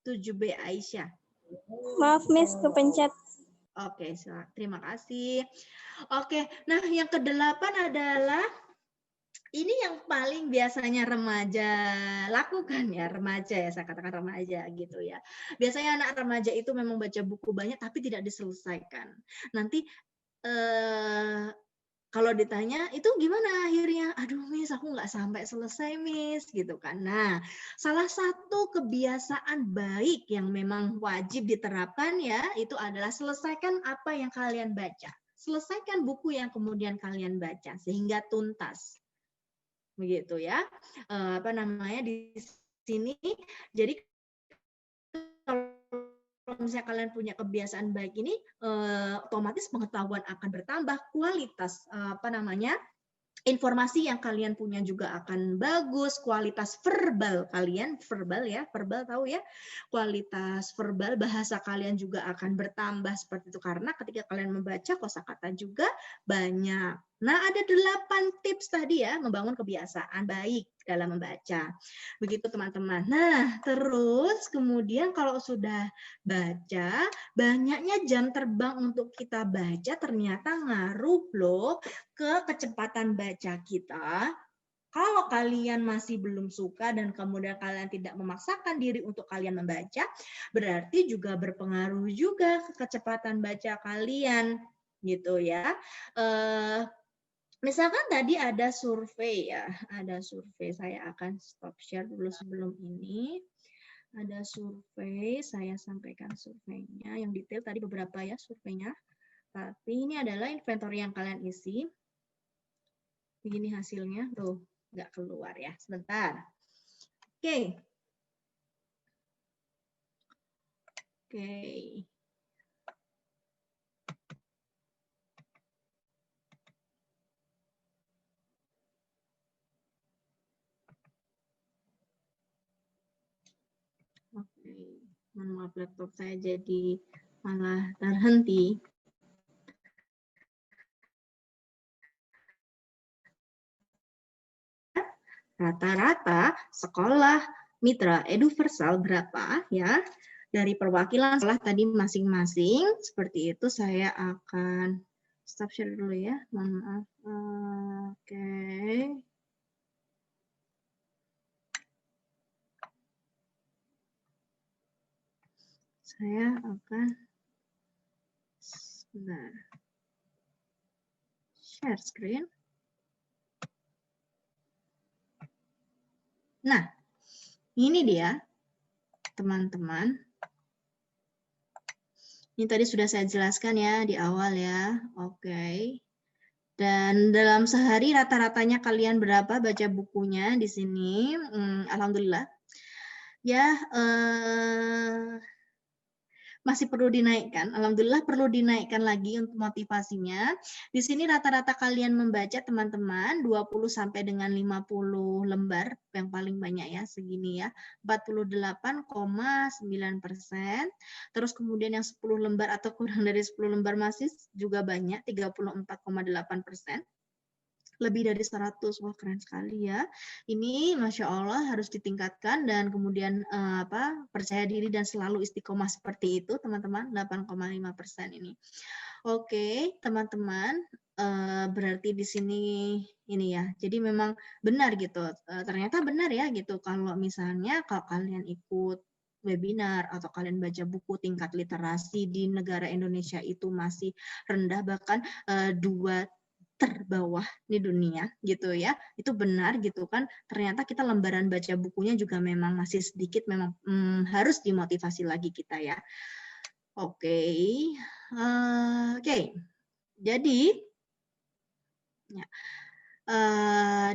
7B Aisyah. Maaf Miss, kepencet. Oke, terima kasih. Oke, nah yang ke-8 adalah ini yang paling biasanya remaja lakukan ya, remaja ya, saya katakan remaja gitu ya. Biasanya anak remaja itu memang baca buku banyak tapi tidak diselesaikan. Nanti kalau ditanya, itu gimana akhirnya? Aduh, Miss, aku nggak sampai selesai, Miss, gitu kan. Nah, salah satu kebiasaan baik yang memang wajib diterapkan ya, itu adalah selesaikan apa yang kalian baca. Selesaikan buku yang kemudian kalian baca, sehingga tuntas. Begitu ya. Di sini, jadi kalau misalnya kalian punya kebiasaan baik ini, otomatis pengetahuan akan bertambah, kualitas informasi yang kalian punya juga akan bagus, kualitas verbal kalian, verbal tahu ya, kualitas verbal bahasa kalian juga akan bertambah seperti itu, karena ketika kalian membaca kosakata juga banyak. Nah, ada 8 tips tadi ya, membangun kebiasaan baik dalam membaca. Begitu teman-teman. Nah, terus kemudian kalau sudah baca, banyaknya jam terbang untuk kita baca ternyata ngaruh loh ke kecepatan baca kita. Kalau kalian masih belum suka dan kemudian kalian tidak memaksakan diri untuk kalian membaca, berarti juga berpengaruh juga ke kecepatan baca kalian gitu ya. Misalkan tadi ada survei ya, saya akan stop share dulu sebelum ini. Ada survei, saya sampaikan surveinya, yang detail tadi beberapa ya surveinya. Tapi ini adalah inventory yang kalian isi. Begini hasilnya, tuh nggak keluar ya, sebentar. Oke. Mohon maaf, laptop saya jadi malah terhenti. Rata-rata sekolah mitra Eduversal berapa ya? Dari perwakilan sekolah tadi masing-masing, seperti itu saya akan stop share dulu ya, mohon maaf. Oke. Saya akan sebentar. Share screen. Nah, ini dia teman-teman. Ini tadi sudah saya jelaskan ya di awal ya. Oke. Dan dalam sehari rata-ratanya kalian berapa baca bukunya di sini? Alhamdulillah. Ya, masih perlu dinaikkan. Alhamdulillah perlu dinaikkan lagi untuk motivasinya. Di sini rata-rata kalian membaca teman-teman 20 sampai dengan 50 lembar yang paling banyak ya segini ya. 48,9%. Terus kemudian yang 10 lembar atau kurang dari 10 lembar masih juga banyak 34,8%. Lebih dari 100, wah keren sekali ya. Ini Masya Allah harus ditingkatkan dan kemudian percaya diri dan selalu istiqomah seperti itu teman-teman, 8,5% ini. Oke teman-teman, berarti di sini ini ya, jadi memang benar gitu, ternyata benar ya gitu kalau misalnya kalau kalian ikut webinar atau kalian baca buku, tingkat literasi di negara Indonesia itu masih rendah, bahkan 2 terbawah di dunia gitu ya, itu benar gitu kan, ternyata kita lembaran baca bukunya juga memang masih sedikit, memang harus dimotivasi lagi kita ya. Oke. Jadi ya,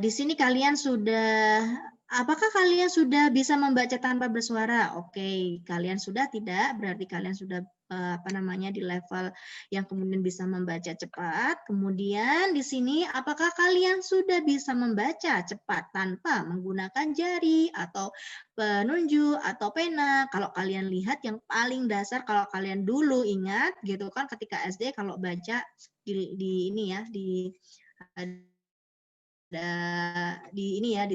di sini kalian sudah, apakah kalian sudah bisa membaca tanpa bersuara? Oke, kalian sudah tidak, berarti kalian sudah di level yang kemudian bisa membaca cepat. Kemudian di sini apakah kalian sudah bisa membaca cepat tanpa menggunakan jari atau penunjuk atau pena? Kalau kalian lihat yang paling dasar, kalau kalian dulu ingat gitu kan ketika SD kalau baca di ini ya di ini ya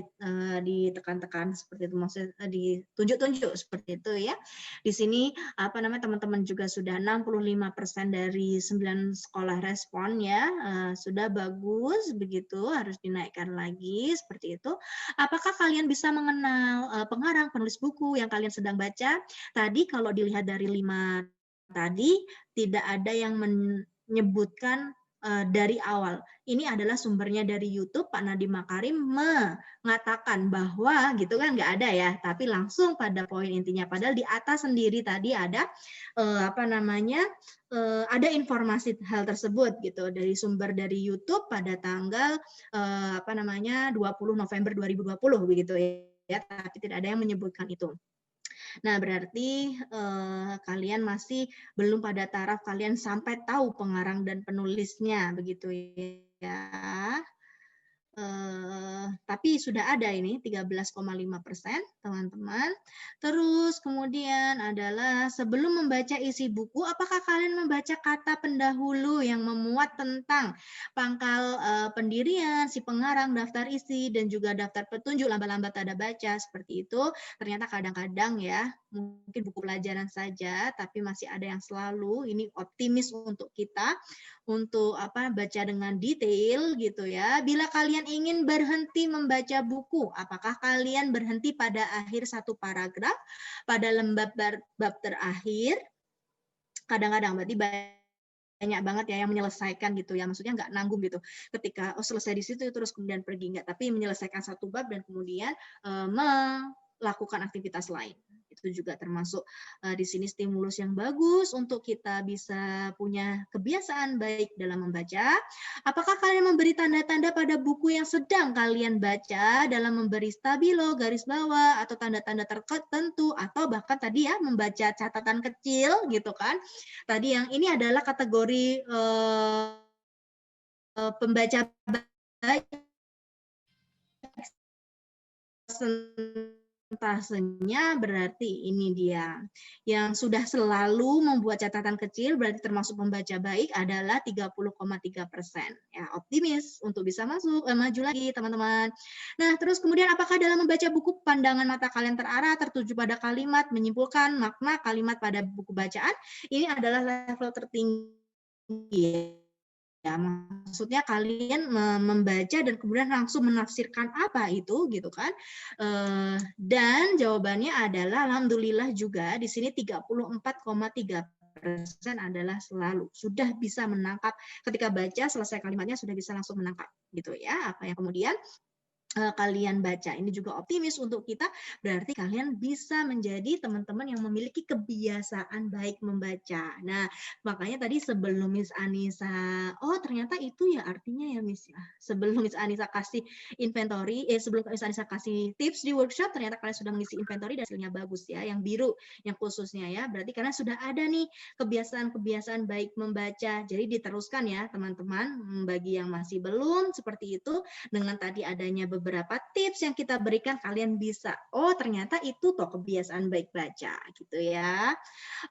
ditekan-tekan seperti itu, maksudnya ditunjuk-tunjuk seperti itu ya. Di sini teman-teman juga sudah 65% dari 9 sekolah respon ya, sudah bagus begitu, harus dinaikkan lagi seperti itu. Apakah kalian bisa mengenal pengarang penulis buku yang kalian sedang baca? Tadi kalau dilihat dari 5 tadi tidak ada yang menyebutkan dari awal. Ini adalah sumbernya dari YouTube. Pak Nadiem Makarim mengatakan bahwa gitu kan, nggak ada ya, tapi langsung pada poin intinya. Padahal di atas sendiri tadi ada ada informasi hal tersebut gitu dari sumber dari YouTube pada tanggal 20 November 2020 begitu ya, tapi tidak ada yang menyebutkan itu. Nah, berarti kalian masih belum pada taraf kalian sampai tahu pengarang dan penulisnya, begitu ya. Tapi sudah ada ini 13,5% teman-teman. Terus kemudian adalah sebelum membaca isi buku, apakah kalian membaca kata pendahulu yang memuat tentang pangkal pendirian, si pengarang, daftar isi, dan juga daftar petunjuk lamba-lamba tanda baca seperti itu? Ternyata kadang-kadang ya, mungkin buku pelajaran saja, tapi masih ada yang selalu, ini optimis untuk kita, untuk baca dengan detail gitu ya. Bila kalian ingin berhenti membaca buku, apakah kalian berhenti pada akhir satu paragraf, pada lembar bab terakhir? Kadang-kadang berarti banyak banget ya yang menyelesaikan gitu ya, maksudnya nggak nanggung gitu ketika selesai di situ terus kemudian pergi, nggak, tapi menyelesaikan satu bab dan kemudian melakukan aktivitas lain. Itu juga termasuk di sini stimulus yang bagus untuk kita bisa punya kebiasaan baik dalam membaca. Apakah kalian memberi tanda-tanda pada buku yang sedang kalian baca dalam memberi stabilo, garis bawah, atau tanda-tanda tertentu, atau bahkan tadi ya membaca catatan kecil gitu kan. Tadi yang ini adalah kategori pembaca baik Persentasenya berarti ini dia. Yang sudah selalu membuat catatan kecil berarti termasuk pembaca baik adalah 30,3%. Ya, optimis untuk bisa maju lagi teman-teman. Nah, terus kemudian apakah dalam membaca buku pandangan mata kalian terarah, tertuju pada kalimat, menyimpulkan makna kalimat pada buku bacaan? Ini adalah level tertinggi. Ya, maksudnya kalian membaca dan kemudian langsung menafsirkan apa itu gitu kan. Dan jawabannya adalah alhamdulillah juga di sini 34,3% adalah selalu sudah bisa menangkap ketika baca selesai kalimatnya sudah bisa langsung menangkap gitu ya apa yang kemudian kalian baca. Ini juga optimis untuk kita, berarti kalian bisa menjadi teman-teman yang memiliki kebiasaan baik membaca. Nah, makanya tadi sebelum Miss Anissa, oh ternyata itu ya artinya ya Miss ya. Sebelum Miss Anissa kasih inventory, sebelum Miss Anissa kasih tips di workshop, ternyata kalian sudah mengisi inventory dan hasilnya bagus ya, yang biru, yang khususnya ya. Berarti karena sudah ada nih kebiasaan-kebiasaan baik membaca. Jadi diteruskan ya teman-teman, bagi yang masih belum seperti itu, dengan tadi adanya beberapa tips yang kita berikan kalian bisa. Oh, ternyata itu toh kebiasaan baik baca gitu ya.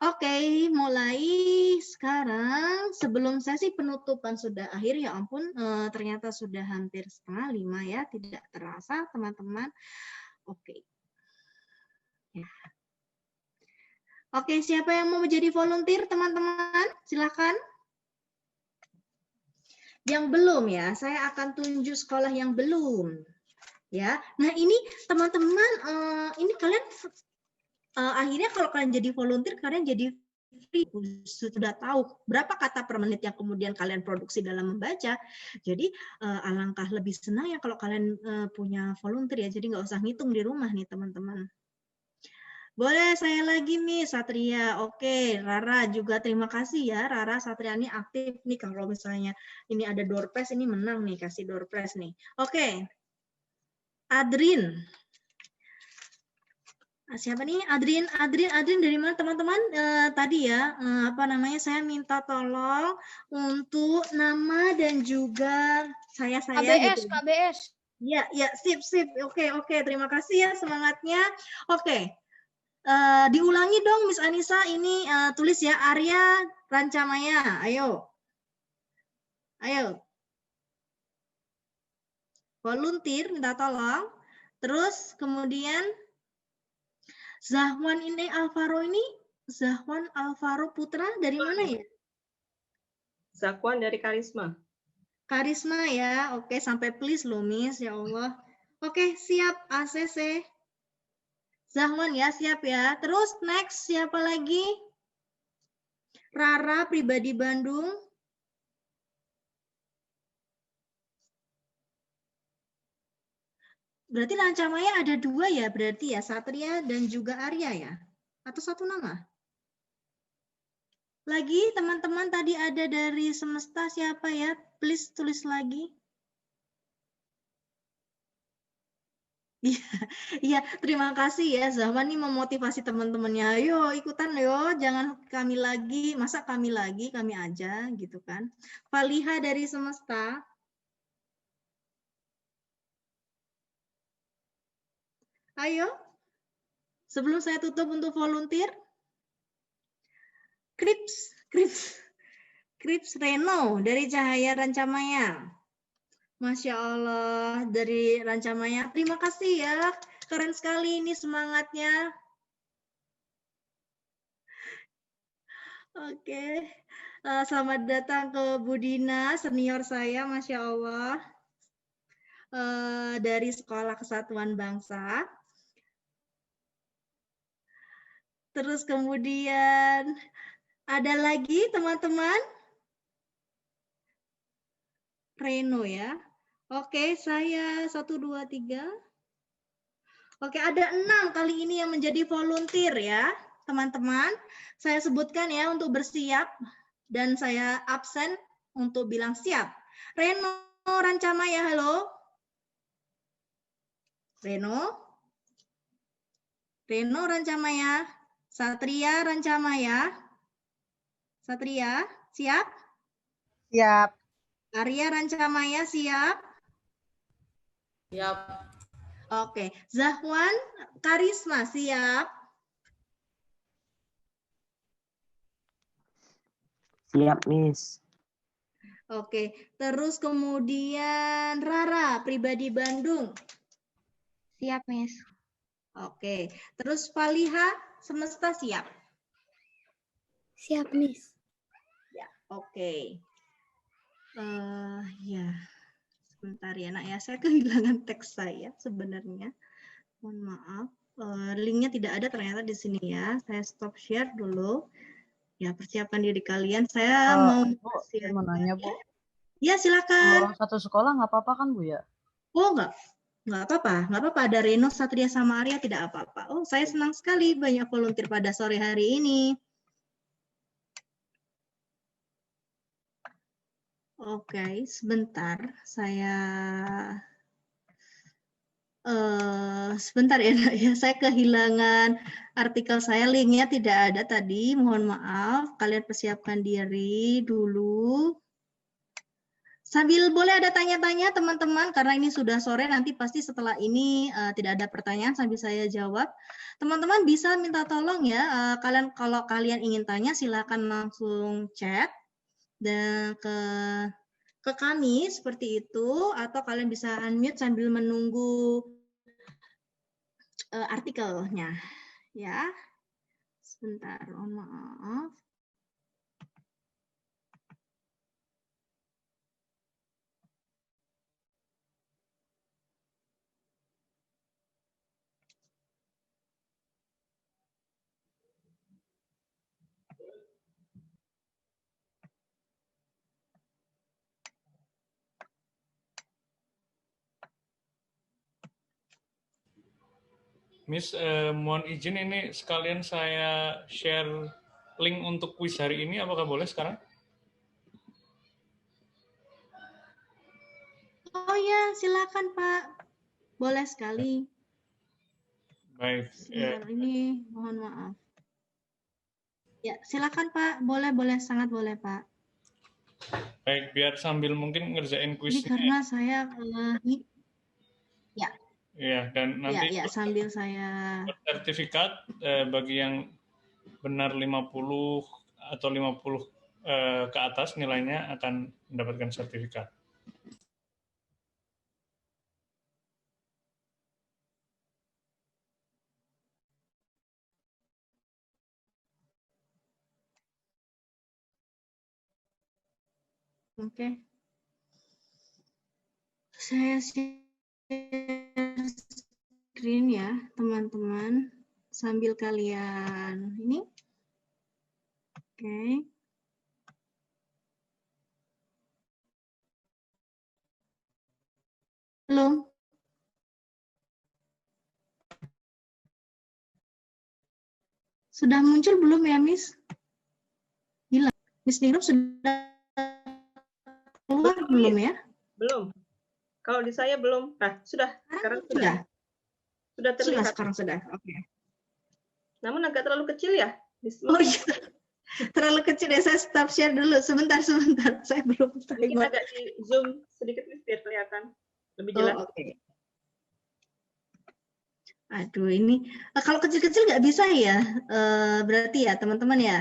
Oke, mulai sekarang sebelum sesi penutupan sudah akhir ya ampun ternyata sudah hampir 4:30 ya, tidak terasa teman-teman. Oke. Ya. Oke, siapa yang mau menjadi volunteer teman-teman? Silakan. Yang belum ya, saya akan tunjuk sekolah yang belum. Ya, nah ini teman-teman, ini kalian akhirnya kalau kalian jadi volunteer, kalian jadi free, sudah tahu berapa kata per menit yang kemudian kalian produksi dalam membaca. Jadi alangkah lebih senang ya kalau kalian punya volunteer ya, jadi nggak usah ngitung di rumah nih teman-teman. Boleh saya lagi Miss Satria. Oke, Rara juga terima kasih ya. Rara Satria ini aktif nih kalau misalnya ini ada door prize ini menang nih, kasih door prize nih. Oke. Adrin. Siapa nih? Adrin dari mana teman-teman? Tadi ya, apa namanya? Saya minta tolong untuk nama dan juga saya KBS, gitu. KBS. Ya, sip. Oke, terima kasih ya semangatnya. Oke. Diulangi dong Miss Anissa ini tulis ya Arya Rancamaya. Ayo. Volunteer minta tolong. Terus kemudian Zahwan ini Alvaro ini Zahwan Alvaro Putra dari mana ya? Zakwan dari Karisma. Karisma ya. Oke, sampai please loh Miss ya Allah. Oke, siap ACC. Zahwan ya, siap ya. Terus next siapa lagi? Rara Pribadi Bandung. Berarti Rancamaya ada 2 ya, berarti ya Satria dan juga Arya ya? Atau satu nama? Lagi teman-teman tadi ada dari Semesta siapa ya? Please tulis lagi. Iya, terima kasih ya Zahwan nih memotivasi teman-temannya. Ayo ikutan yo, jangan kami lagi, masa kami lagi, kami aja gitu kan. Faliha dari Semesta. Ayo, sebelum saya tutup untuk volunteer. Krips Reno dari Cahaya Rancamaya. Masya Allah, dari Rancamaya. Terima kasih ya, keren sekali ini semangatnya. Oke, selamat datang ke Budina, senior saya, Masya Allah. Dari Sekolah Kesatuan Bangsa. Terus kemudian ada lagi teman-teman? Reno ya. Oke, saya 1, 2, 3. Oke, ada 6 kali ini yang menjadi volunteer ya, teman-teman. Saya sebutkan ya untuk bersiap dan saya absen untuk bilang siap. Reno Rancamaya, halo. Reno Rancamaya. Satria Rancamaya. Satria, siap? Siap. Arya Rancamaya, siap? Siap. Oke, Zahwan, Karisma, siap? Siap, Miss. Oke, terus kemudian Rara, Pribadi Bandung. Siap, Miss. Oke, terus Faliha, Semesta, siap? Siap, Miss. Ya, oke. Ya, sebentar ya, Nak ya. Saya kehilangan teks saya sebenarnya. Mohon maaf. Linknya tidak ada ternyata di sini ya. Saya stop share dulu. Ya, persiapkan diri kalian. Saya mau Bu, mau nanya, Bu. Ya, silakan. Kalau satu sekolah nggak apa-apa kan, Bu, ya? Oh, nggak apa-apa. Nggak apa-apa. Ada Reno, Satria, sama Arya, tidak apa-apa. Oh, saya senang sekali banyak volunteer pada sore hari ini. Oke, sebentar. Sebentar ya, Nak, ya. Saya kehilangan artikel saya. Linknya tidak ada tadi. Mohon maaf. Kalian persiapkan diri dulu. Sambil boleh ada tanya-tanya teman-teman, karena ini sudah sore, nanti pasti setelah ini tidak ada pertanyaan sambil saya jawab. Teman-teman bisa minta tolong ya, kalau kalian ingin tanya silakan langsung chat dan ke kami seperti itu, atau kalian bisa unmute sambil menunggu artikelnya. Ya, sebentar, mohon maaf. Miss, mohon izin ini sekalian saya share link untuk kuis hari ini, apakah boleh sekarang? Oh ya, silakan Pak. Boleh sekali. Baik. Sebentar ini, mohon maaf. Ya, silakan Pak. Boleh, sangat boleh Pak. Baik, biar sambil mungkin ngerjain Ini kuisnya. karena saya ya. Iya, dan nanti Ya, sambil saya sertifikat bagi yang benar 50 atau 50 ke atas nilainya akan mendapatkan sertifikat. Oke. Saya share screen ya, teman-teman. Sambil kalian ini. Oke. Belum? Sudah muncul belum ya, Miss? Hilang. Miss Ningrum sudah keluar belum ya? Belum. Kalau di saya belum. Nah, sudah. Sekarang sudah. Sudah terlihat. Sekarang sudah. Oke. Namun agak terlalu kecil ya? Oh iya. Terlalu kecil ya, saya stop share dulu. Sebentar. Saya belum Mungkin agak di zoom sedikit biar kelihatan lebih jelas. Oh, oke. Aduh, ini kalau kecil-kecil nggak bisa ya, berarti ya teman-teman ya,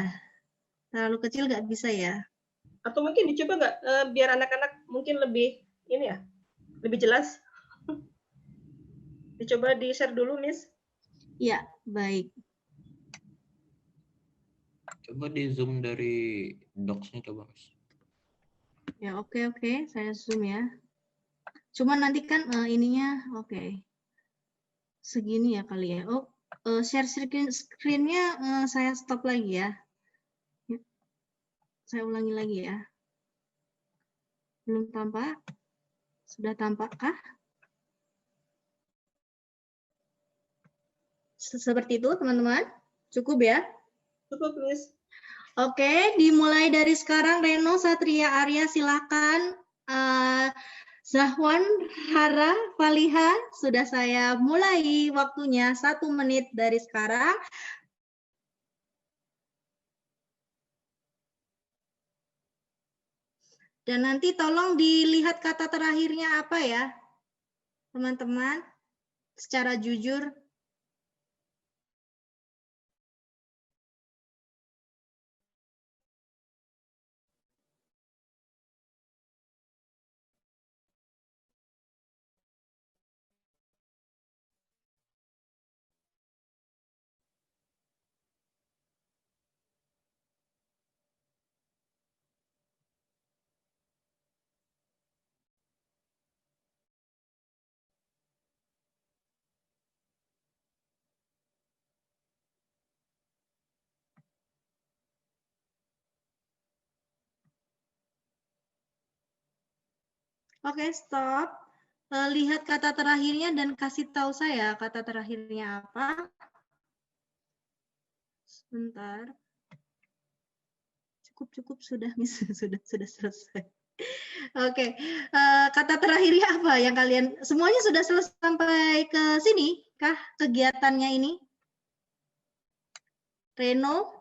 terlalu kecil nggak bisa ya. Atau mungkin dicoba nggak, biar anak-anak mungkin lebih ini ya, lebih jelas. Dicoba di share dulu, Miss. Iya, baik. Coba di zoom dari docs-nya coba, Miss. Ya, oke, saya zoom ya. Cuma nanti kan ininya, oke. Segini ya kali ya. Oh, share screen-nya saya stop lagi ya. Saya ulangi lagi ya. Belum tampak? Sudah tampakkah? Seperti itu, teman-teman. Cukup ya? Cukup, Miss. Oke, dimulai dari sekarang. Reno, Satria, Arya, silakan. Zahwan, Hara, Faliha, sudah saya mulai waktunya 1 menit dari sekarang. Dan nanti tolong dilihat kata terakhirnya apa ya, teman-teman. secara jujur? Oke, stop. Lihat kata terakhirnya dan kasih tahu saya kata terakhirnya apa. Sebentar. Cukup sudah, Miss. sudah selesai. Oke, kata terakhirnya apa yang kalian semuanya sudah selesai sampai ke sini kah kegiatannya ini? Reno,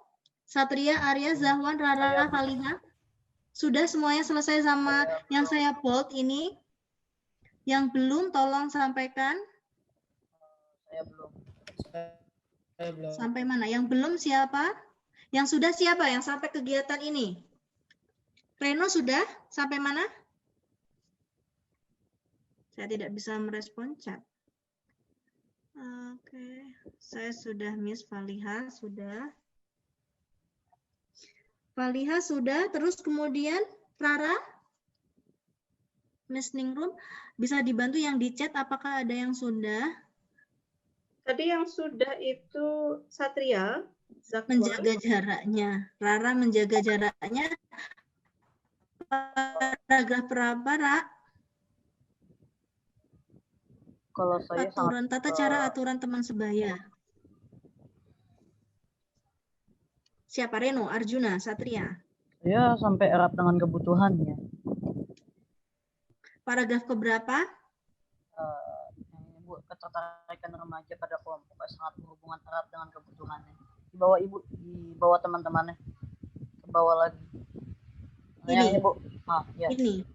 Satria, Arya, Zahwan, Rara, Faliha. Sudah semuanya selesai sama yang saya bold ini? Yang belum tolong sampaikan. Saya belum. Sampai mana? Yang belum siapa? Yang sudah siapa? Yang sampai kegiatan ini? Reno sudah? Sampai mana? Saya tidak bisa merespon chat. Oke, saya sudah, Miss. Faliha sudah. Faliha sudah, terus kemudian Rara, Miss Ningrum, bisa dibantu yang di chat apakah ada yang sudah? Tadi yang sudah itu Satria, Zakwan. Menjaga jaraknya. Rara menjaga jaraknya. Paragraf berapa, Ra? Kalau saya aturan tata cara aturan teman sebaya. Siapa? Reno, Arjuna, Satria? Ya, sampai erat dengan kebutuhannya. Paragraf keberapa? Yang ini Bu, ketertarikan remaja pada kelompok sangat berhubungan erat dengan kebutuhannya. Di bawah Ibu, di bawah teman-temannya. Ke bawah lagi. Ini, Bu. Ya. Ini.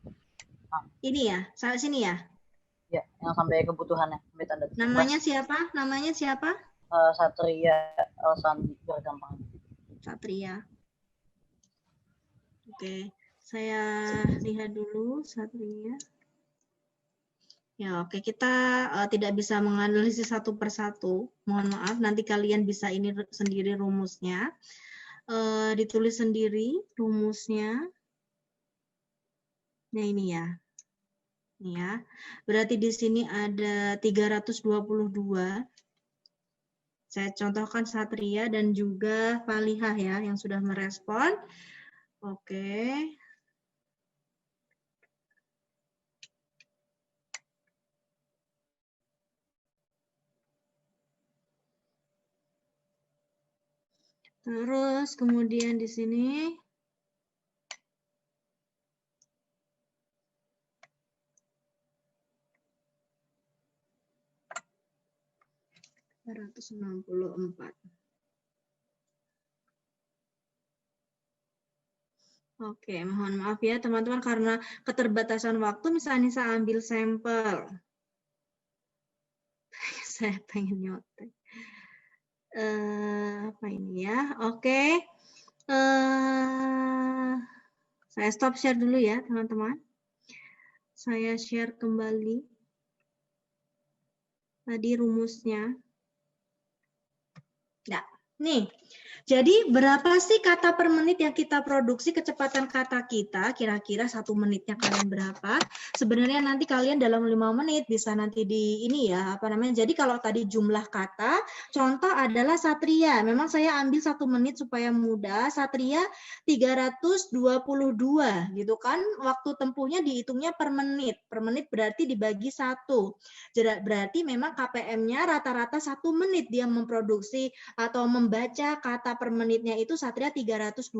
Ini ya, sampai sini ya? Ya, yang sampai kebutuhannya. Sampai tanda titik. Namanya siapa? Namanya siapa? Satria Elsandi, biar gampang. Satria. Oke, saya lihat dulu Satria. Ya, oke, kita tidak bisa menganalisis satu persatu. Mohon maaf, nanti kalian bisa ini sendiri rumusnya. Ditulis sendiri rumusnya. Nah, ini ya. Ini ya. Berarti di sini ada 322. Saya contohkan Satria dan juga Faliha ya yang sudah merespon. Oke. Terus kemudian di sini (364). Oke, mohon maaf ya teman-teman karena keterbatasan waktu, misalnya saya ambil sampel. Saya pengen nyotek. Apa ini ya? Oke. Saya stop share dulu ya teman-teman. Saya share kembali. Tadi rumusnya. Nah, nih. Jadi berapa sih kata per menit yang kita produksi, kecepatan kata kita, kira-kira 1 menitnya kalian berapa? Sebenarnya nanti kalian dalam 5 menit bisa nanti di ini ya, apa namanya. Jadi kalau tadi jumlah kata, contoh adalah Satria. Memang saya ambil 1 menit supaya mudah. Satria 322 gitu kan. Waktu tempuhnya dihitungnya per menit. Per menit berarti dibagi 1. Berarti memang KPM-nya rata-rata 1 menit dia memproduksi atau membaca kata per menitnya itu Satria 322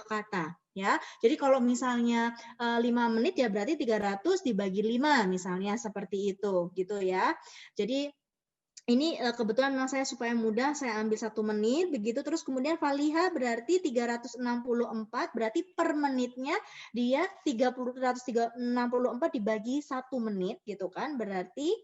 kata ya. Jadi kalau misalnya 5 menit ya berarti 300 dibagi 5 misalnya seperti itu gitu ya. Jadi Ini kebetulan memang saya supaya mudah, saya ambil 1 menit, begitu. Terus kemudian Faliha berarti 364, berarti per menitnya dia 364 dibagi 1 menit, gitu kan. Berarti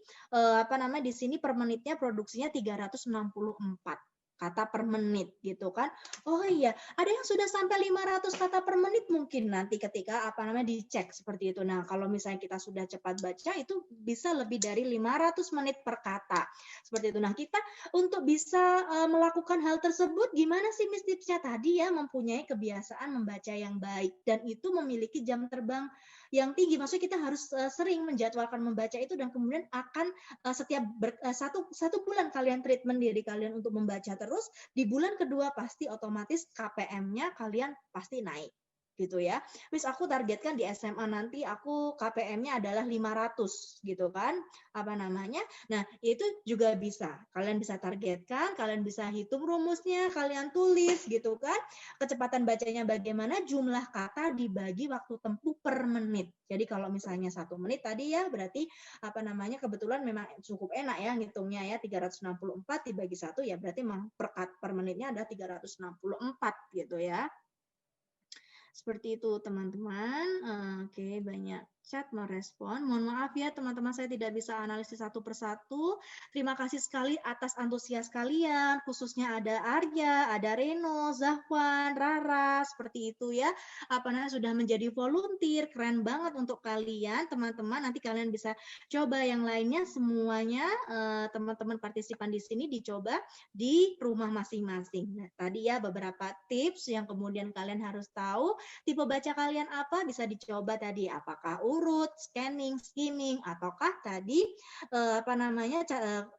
di sini per menitnya produksinya 364 kata per menit gitu kan. Oh iya, ada yang sudah sampai 500 kata per menit mungkin nanti ketika dicek seperti itu. Nah, kalau misalnya kita sudah cepat baca itu bisa lebih dari 500 menit per kata. Seperti itu. Nah, kita untuk bisa melakukan hal tersebut gimana sih Miss tipsnya tadi ya, mempunyai kebiasaan membaca yang baik dan itu memiliki jam terbang yang tinggi. Maksudnya kita harus sering menjadwalkan membaca itu dan kemudian akan setiap satu bulan kalian treatment diri kalian untuk membaca terus, di bulan kedua pasti otomatis KPM-nya kalian pasti naik. Gitu ya. Miss aku targetkan di SMA nanti aku KPM-nya adalah 500 gitu kan. Nah, itu juga bisa. Kalian bisa targetkan, kalian bisa hitung rumusnya, kalian tulis gitu kan. Kecepatan bacanya bagaimana, jumlah kata dibagi waktu tempuh per menit. Jadi kalau misalnya 1 menit tadi ya berarti kebetulan memang cukup enak ya ngitungnya ya 364 dibagi 1 ya berarti memang per menitnya ada 364 gitu ya. Seperti itu teman-teman. Oke, banyak chat merespon. Mohon maaf ya teman-teman, saya tidak bisa analisis satu persatu. Terima kasih sekali atas antusias kalian, khususnya ada Arya, ada Reno, Zahwan, Rara, seperti itu ya. Sudah menjadi volunteer, keren banget untuk kalian teman-teman. Nanti kalian bisa coba yang lainnya semuanya teman-teman partisipan di sini dicoba di rumah masing-masing. Nah, tadi ya beberapa tips yang kemudian kalian harus tahu. Tipe baca kalian apa bisa dicoba tadi, apakah urut, scanning, skimming, ataukah tadi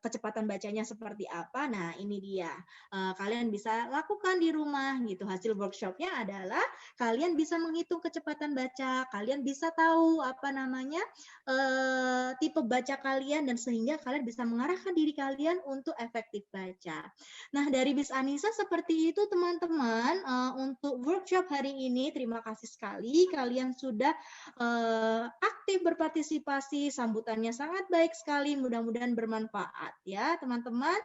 kecepatan bacanya seperti apa. Nah, ini dia. Kalian bisa lakukan di rumah gitu. Hasil workshopnya adalah kalian bisa menghitung kecepatan baca, kalian bisa tahu tipe baca kalian dan sehingga kalian bisa mengarahkan diri kalian untuk efektif baca. Nah, dari Miss Anissa seperti itu teman-teman. Untuk workshop hari ini terima kasih sekali kalian sudah aktif berpartisipasi, sambutannya sangat baik sekali, mudah-mudahan bermanfaat ya teman-teman.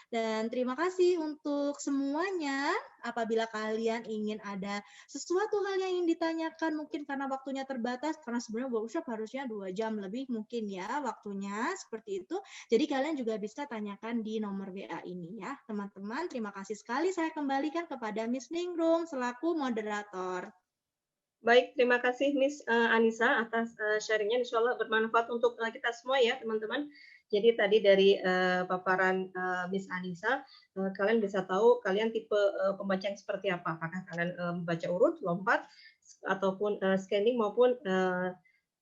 Dan terima kasih untuk semuanya. Apabila kalian ingin ada sesuatu hal yang ingin ditanyakan, mungkin karena waktunya terbatas, karena sebenarnya workshop harusnya 2 jam lebih mungkin ya waktunya, seperti itu. Jadi kalian juga bisa tanyakan di nomor WA ini ya teman-teman. Terima kasih sekali, saya kembalikan kepada Miss Ningrum selaku moderator. Baik, terima kasih Miss Anissa atas sharingnya. Insya Allah bermanfaat untuk kita semua ya teman-teman. Jadi tadi dari paparan Miss Anissa, kalian bisa tahu kalian tipe pembaca yang seperti apa. Apakah kalian membaca urut, lompat, ataupun scanning maupun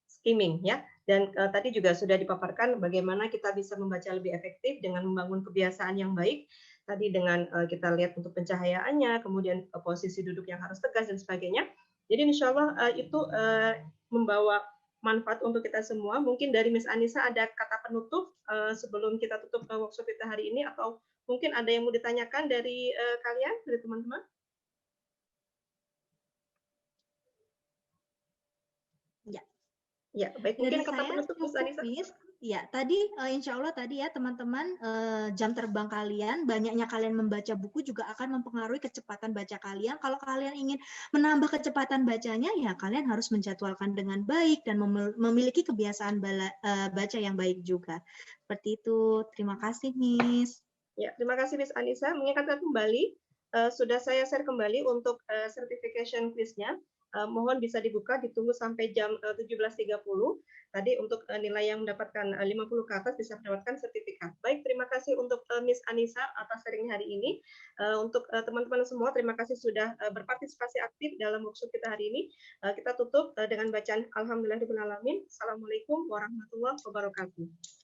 skimming ya. Dan tadi juga sudah dipaparkan bagaimana kita bisa membaca lebih efektif dengan membangun kebiasaan yang baik. Tadi dengan kita lihat untuk pencahayaannya, kemudian posisi duduk yang harus tegas dan sebagainya. Jadi insya Allah itu membawa manfaat untuk kita semua. Mungkin dari Miss Anissa ada kata penutup sebelum kita tutup workshop kita hari ini, atau mungkin ada yang mau ditanyakan dari kalian, dari teman-teman? Ya, baik. Mungkin kata penutup Miss Anissa. Ya, tadi insya Allah tadi ya teman-teman jam terbang kalian, banyaknya kalian membaca buku juga akan mempengaruhi kecepatan baca kalian. Kalau kalian ingin menambah kecepatan bacanya, ya kalian harus menjadwalkan dengan baik dan memiliki kebiasaan baca yang baik juga. Seperti itu. Terima kasih, Miss. Ya, terima kasih Miss Anissa. Mengingatkan kembali, sudah saya share kembali untuk certification quiz-nya. Mohon bisa dibuka, ditunggu sampai jam 17.30. Tadi untuk nilai yang mendapatkan 50 ke atas bisa mendapatkan sertifikat. Baik, terima kasih untuk Miss Anissa atas sharing hari ini. Untuk teman-teman semua, terima kasih sudah berpartisipasi aktif dalam workshop kita hari ini. Kita tutup dengan bacaan Alhamdulillahirabbil alamin. Assalamualaikum warahmatullahi wabarakatuh.